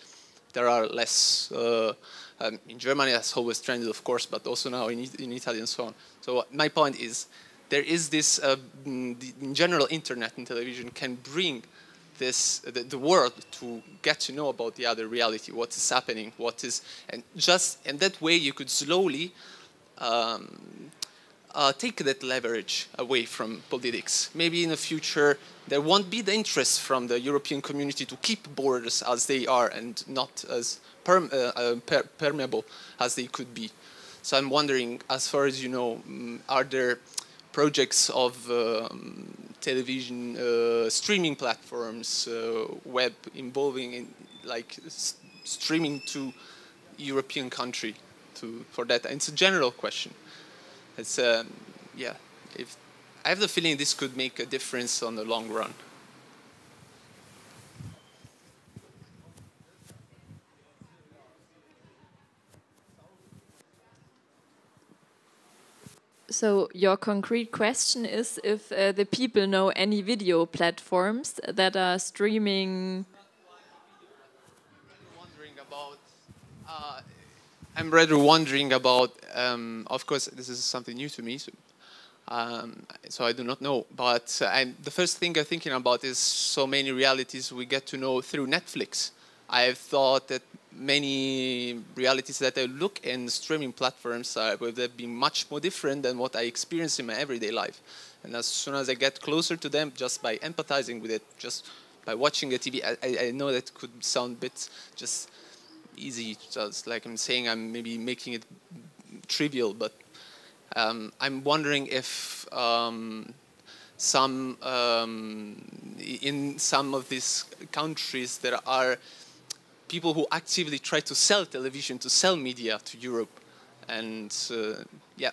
there are less, in Germany that's always trended, of course, but also now in Italy and so on. So my point is, there is this, in general, internet and television can bring this, the world to get to know about the other reality, what is happening, what is, and just in that way you could slowly take that leverage away from politics. Maybe in the future there won't be the interest from the European community to keep borders as they are and not as permeable as they could be. So I'm wondering, as far as you know, are there projects of television streaming platforms, web involving in, like streaming to European country for that? And it's a general question. It's yeah. If I have the feeling this could make a difference on the long run. So your concrete question is if the people know any video platforms that are streaming. I'm rather wondering about, of course, this is something new to me, so I do not know. But the first thing I'm thinking about is so many realities we get to know through Netflix. I've thought that many realities that I look in streaming platforms would have been much more different than what I experience in my everyday life. And as soon as I get closer to them, just by empathizing with it, just by watching the TV, I know that could sound a bit just easy, just like I'm saying, I'm maybe making it trivial, but I'm wondering if in some of these countries there are people who actively try to sell television, to sell media to Europe, and yeah.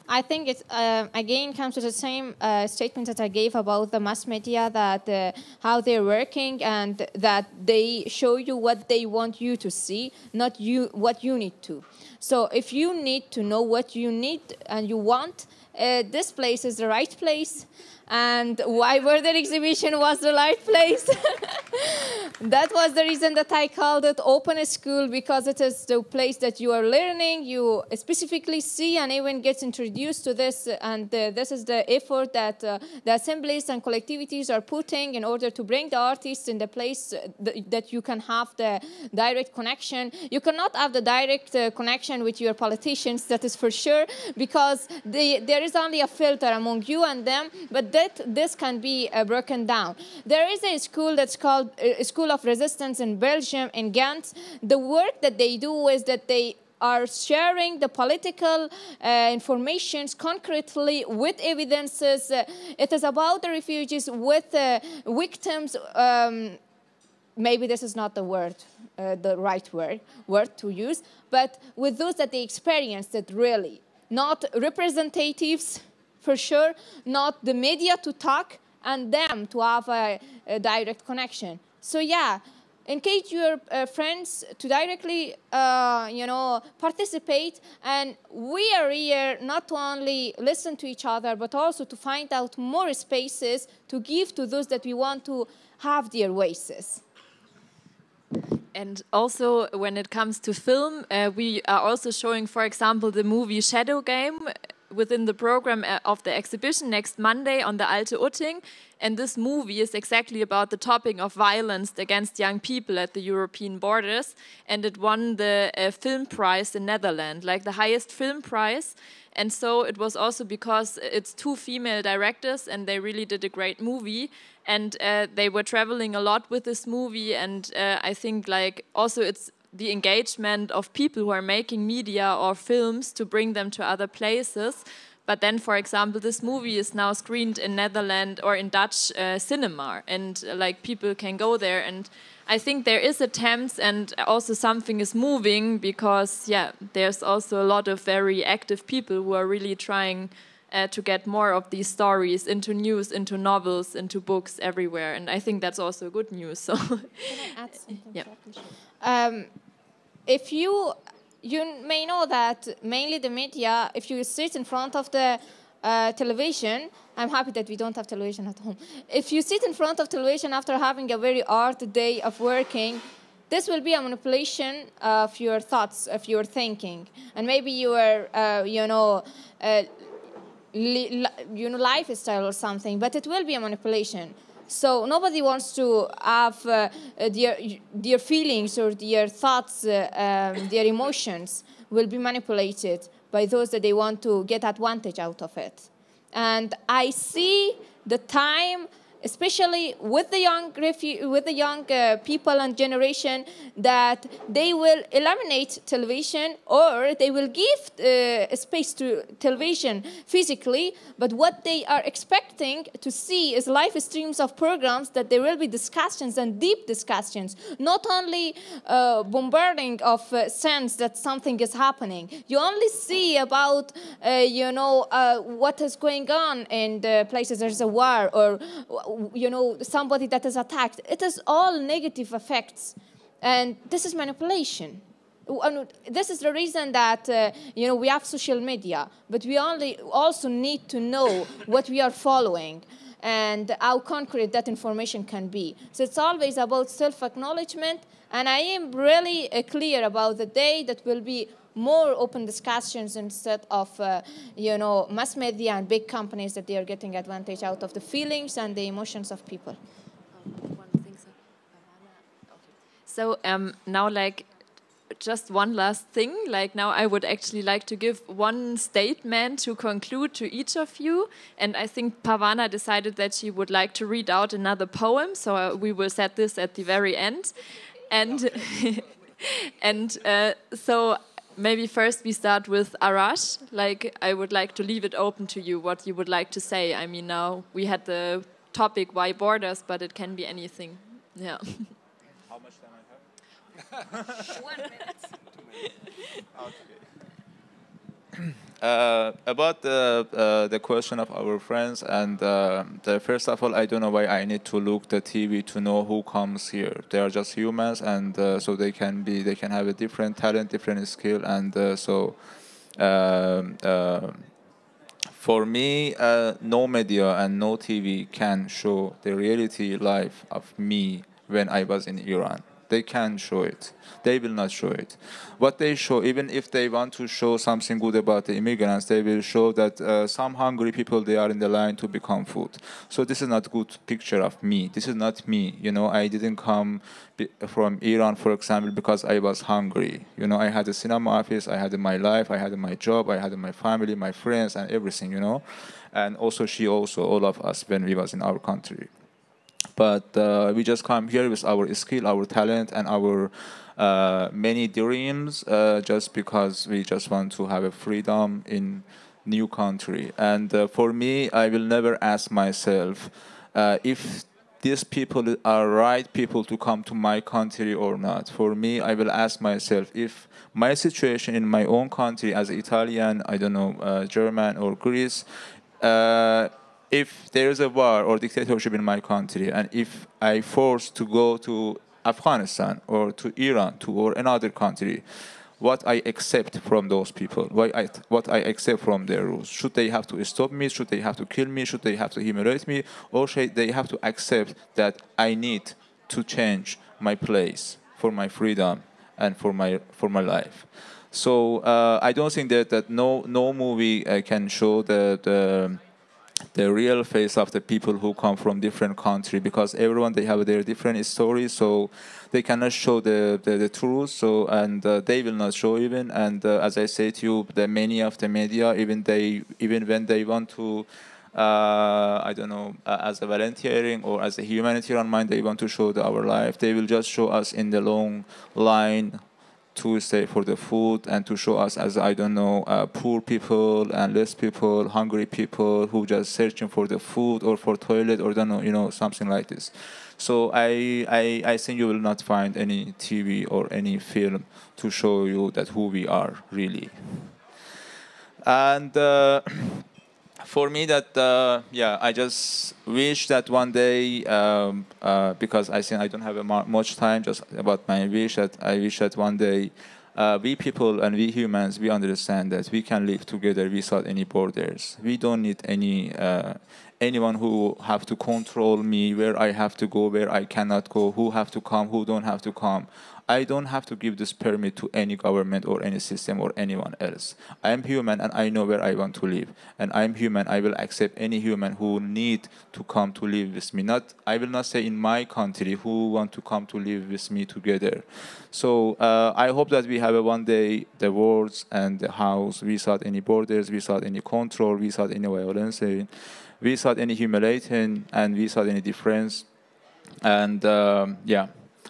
I think it again comes to the same statement that I gave about the mass media, that how they're working and that they show you what they want you to see, not you what you need to. So if you need to know what you need and you want, this place is the right place. And why Border exhibition was the right place? That was the reason that I called it Open School, because it is the place that you are learning, you specifically see and even gets introduced to this, and this is the effort that the assemblies and collectivities are putting in order to bring the artists in the place that you can have the direct connection. You cannot have the direct connection with your politicians, that is for sure, because there is only a filter among you and them, but this can be broken down. There is a school that's called School of Resistance in Belgium, in Ghent. The work that they do is that they are sharing the political informations concretely with evidences. It is about the refugees with victims maybe this is not the word, the right word to use, but with those that they experienced it really. Not representatives, for sure, not the media to talk, and them to have a direct connection. So yeah, engage your friends to directly, participate, and we are here not to only listen to each other, but also to find out more spaces to give to those that we want to have their voices. And also, when it comes to film, we are also showing, for example, the movie Shadow Game within the program of the exhibition next Monday on the Alte Utting. And this movie is exactly about the topic of violence against young people at the European borders. And it won the film prize in Netherlands, like the highest film prize. And so it was also because it's 2 female directors and they really did a great movie. And they were traveling a lot with this movie. And I think like also it's the engagement of people who are making media or films to bring them to other places. But then, for example, this movie is now screened in Netherlands or in Dutch cinema, and like people can go there. And I think there is attempts, and also something is moving because, yeah, there's also a lot of very active people who are really trying to get more of these stories into news, into novels, into books everywhere. And I think that's also good news. So, can I add something? Yeah. If you may know that mainly the media, if you sit in front of the television, I'm happy that we don't have television at home. If you sit in front of television after having a very hard day of working, this will be a manipulation of your thoughts, of your thinking. And maybe your, lifestyle or something, but it will be a manipulation. So nobody wants to have their feelings or their thoughts, their emotions will be manipulated by those that they want to get advantage out of it. And I see the time, especially with the young people and generation, that they will eliminate television or they will give space to television physically, but what they are expecting to see is live streams of programs that there will be discussions and deep discussions, not only bombarding of sense that something is happening. You only see about, what is going on in the places there's a war or, somebody that is attacked. It is all negative effects. And this is manipulation. This is the reason that, we have social media. But we also need to know what we are following and how concrete that information can be. So it's always about self-acknowledgement. And I am really clear about the day that will be more open discussions instead of, mass media and big companies that they are getting advantage out of the feelings and the emotions of people. So now, just one last thing. Now I would actually like to give one statement to conclude to each of you. And I think Pavana decided that she would like to read out another poem. So we will set this at the very end. And, so maybe first we start with Arash. I would like to leave it open to you what you would like to say. I mean, now we had the topic, why borders, but it can be anything. Yeah. How much time I have? 1 minute. 2 minutes. About the question of our friends, and first of all, I don't know why I need to look the TV to know who comes here. They are just humans, and so they can have a different talent, different skill, and for me, no media and no TV can show the reality life of me when I was in Iran. They can't show it. They will not show it. What they show, even if they want to show something good about the immigrants, they will show that some hungry people, they are in the line to become food. So this is not a good picture of me. This is not me. I didn't come from Iran, for example, because I was hungry. I had a cinema office, I had my life, I had my job, I had my family, my friends, and everything, And also all of us, when we was in our country. But we just come here with our skill, our talent, and our many dreams, just because we just want to have a freedom in new country. And for me, I will never ask myself if these people are right people to come to my country or not. For me, I will ask myself, if my situation in my own country as Italian, I don't know, German or Greece, if there is a war or dictatorship in my country, and if I forced to go to Afghanistan or to Iran or another country, what I accept from those people, what I accept from their rules. Should they have to stop me? Should they have to kill me? Should they have to humiliate me? Or should they have to accept that I need to change my place for my freedom and for my life? So I don't think that no movie can show the real face of the people who come from different countries, because everyone, they have their different stories, so they cannot show the truth. So they will not show even. And as I say to you, the many of the media, even when they want to, I don't know, as a volunteering or as a humanitarian mind, they want to show our life, they will just show us in the long line to stay for the food, and to show us as, I don't know, poor people and less people, hungry people who just searching for the food or for toilet or don't know, you know, something like this. So I think you will not find any TV or any film to show you that who we are really. And for me, that I just wish that one day, because I think I don't have much time, just about my wish, that I wish that one day we people and we humans, we understand that we can live together without any borders. We don't need anyone who have to control me, where I have to go, where I cannot go, who have to come, who don't have to come. I don't have to give this permit to any government or any system or anyone else. I am human and I know where I want to live. And I am human, I will accept any human who need to come to live with me. I will not say in my country who want to come to live with me together. So I hope that we have one day the world and the house without any borders, without any control, without any violence, without any humiliation, and without any difference. And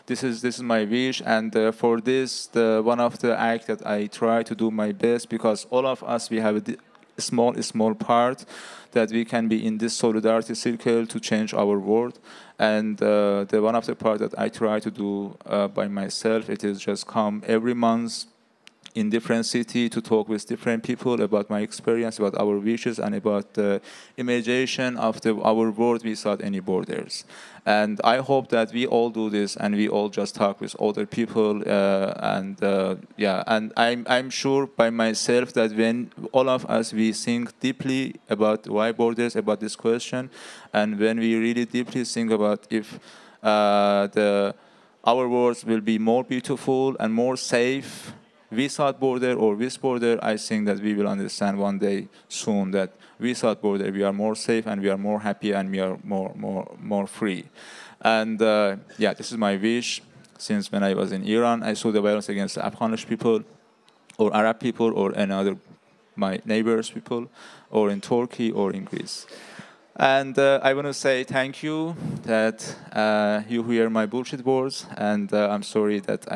this is my wish, and for this, one of the acts that I try to do my best, because all of us, we have a small part that we can be in this solidarity circle to change our world. And the one of the part that I try to do by myself, it is just come every month in different city to talk with different people about my experience, about our wishes, and about the imagination of our world without any borders. And I hope that we all do this, and we all just talk with other people. And I'm sure by myself that when all of us, we think deeply about why borders, about this question, and when we really deeply think about if our world will be more beautiful and more safe without border or with border, I think that we will understand one day soon that without border we are more safe and we are more happy and we are more free. And this is my wish. Since when I was in Iran, I saw the violence against the Afghanish people or Arab people or any other my neighbors people, or in Turkey or in Greece. And I want to say thank you that you hear my bullshit words, and I'm sorry that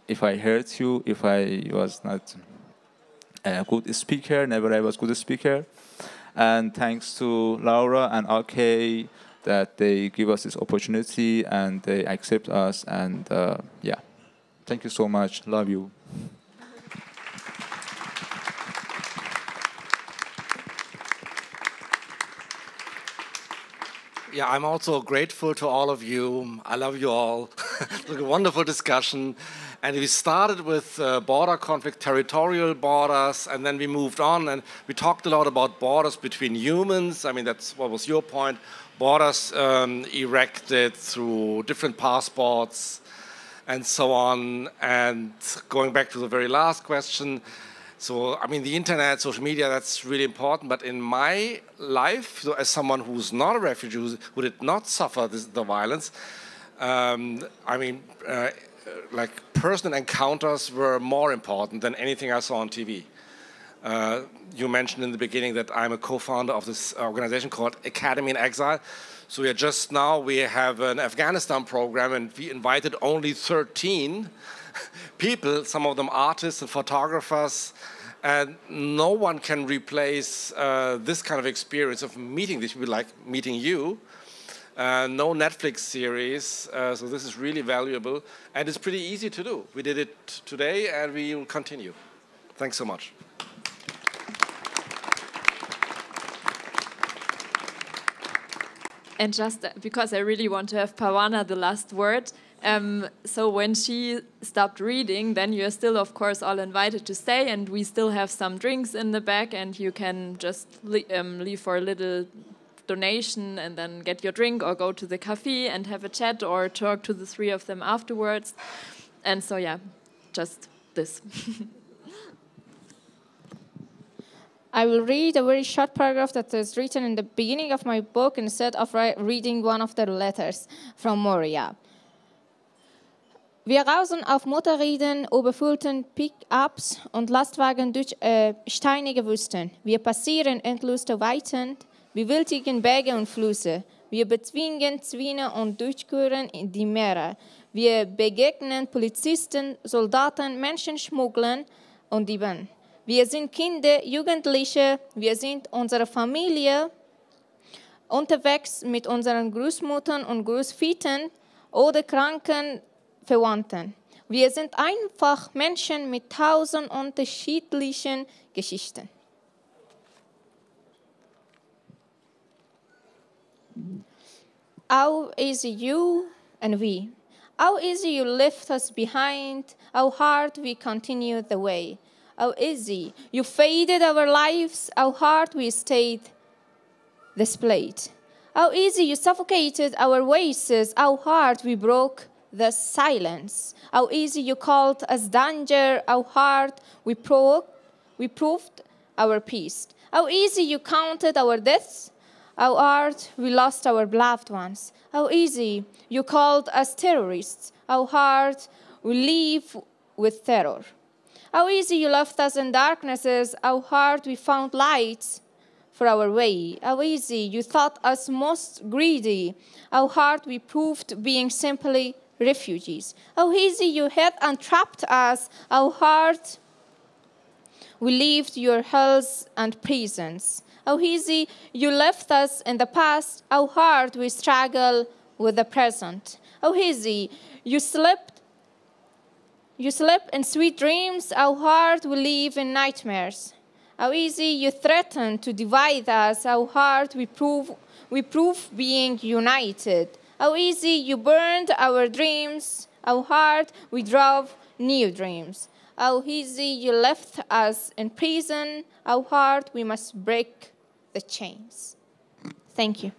if I hurt you, if I was not a good speaker, never I was good speaker. And thanks to Laura and Alke that they give us this opportunity and they accept us, and thank you so much. Love you. Yeah, I'm also grateful to all of you. I love you all. It was a wonderful discussion. And we started with border conflict, territorial borders, and then we moved on and we talked a lot about borders between humans. I mean, that's what was your point. Borders erected through different passports and so on. And going back to the very last question, so, I mean, the internet, social media, that's really important. But in my life, so as someone who's not a refugee, who did not suffer the violence, like personal encounters were more important than anything I saw on TV. You mentioned in the beginning that I'm a co-founder of this organization called Academy in Exile. So we have an Afghanistan program, and we invited only 13 people, some of them artists and photographers, and no one can replace this kind of experience of meeting these people, like meeting you. no Netflix series, so this is really valuable, and it's pretty easy to do. We did it today, and we will continue. Thanks so much. And just because I really want to have Parwana the last word, so when she stopped reading, then you're still, of course, all invited to stay, and we still have some drinks in the back, and you can just leave for a little donation and then get your drink or go to the cafe and have a chat or talk to the three of them afterwards. And so, yeah, just this. I will read a very short paragraph that is written in the beginning of my book instead of reading one of the letters from Moria. Wir rausen auf Motorrädern, überfüllten Pick-ups und Lastwagen durch steinige Wüsten. Wir passieren endlose Weiten, bewältigen Berge und Flüsse. Wir bezwingen Zwine und durchqueren die Meere. Wir begegnen Polizisten, Soldaten, Menschenschmugglern und Dieben. Wir sind Kinder, Jugendliche, wir sind unsere Familie, unterwegs mit unseren Großmuttern und Großvätern oder kranken Verwandten. Wir sind einfach Menschen mit 1000 unterschiedlichen Geschichten. How easy you and we. How easy you left us behind, how hard we continue the way. How easy you faded our lives, how hard we stayed displayed. How easy you suffocated our voices, how hard we broke the silence. How easy you called us danger, how hard we proved our peace. How easy you counted our deaths, how hard we lost our loved ones. How easy you called us terrorists, how hard we live with terror. How easy you left us in darknesses, how hard we found lights for our way. How easy you thought us most greedy, how hard we proved being simply refugees. How easy you had entrapped us, how hard we lived your hells and prisons. How easy you left us in the past, how hard we struggle with the present. How easy you slept in sweet dreams, how hard we live in nightmares. How easy you threaten to divide us, how hard we prove being united. How easy you burned our dreams, how hard we drove new dreams. How easy you left us in prison, how hard we must break the chains. Thank you.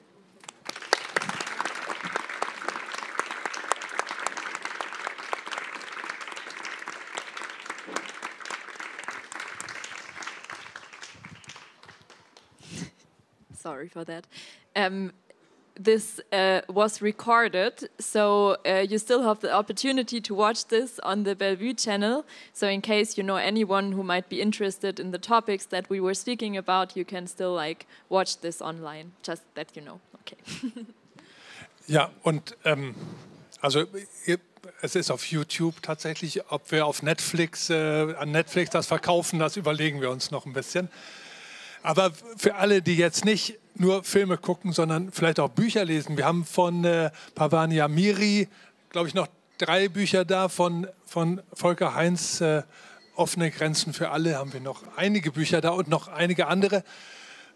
Sorry for that. This was recorded, so you still have the opportunity to watch this on the Bellevue channel. So in case you know anyone who might be interested in the topics that we were speaking about, you can still watch this online, just that you know. Okay. Ja, und also es ist auf YouTube tatsächlich. Ob wir auf Netflix, an Netflix das verkaufen, das überlegen wir uns noch ein bisschen. Aber für alle, die jetzt nicht nur Filme gucken, sondern vielleicht auch Bücher lesen. Wir haben von Pavania Miri, glaube ich, noch 3 Bücher da. Von Falker Heinz, Offene Grenzen für alle, haben wir noch einige Bücher da und noch einige andere.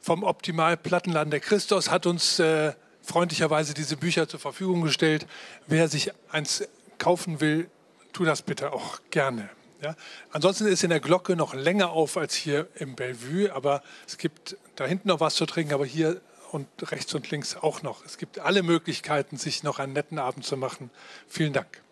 Vom Optimal Plattenladen der Christus hat uns freundlicherweise diese Bücher zur Verfügung gestellt. Wer sich eins kaufen will, tu das bitte auch gerne. Ja? Ansonsten ist in der Glocke noch länger auf als hier im Bellevue, aber es gibt da hinten noch was zu trinken, aber hier und rechts und links auch noch. Es gibt alle Möglichkeiten, sich noch einen netten Abend zu machen. Vielen Dank.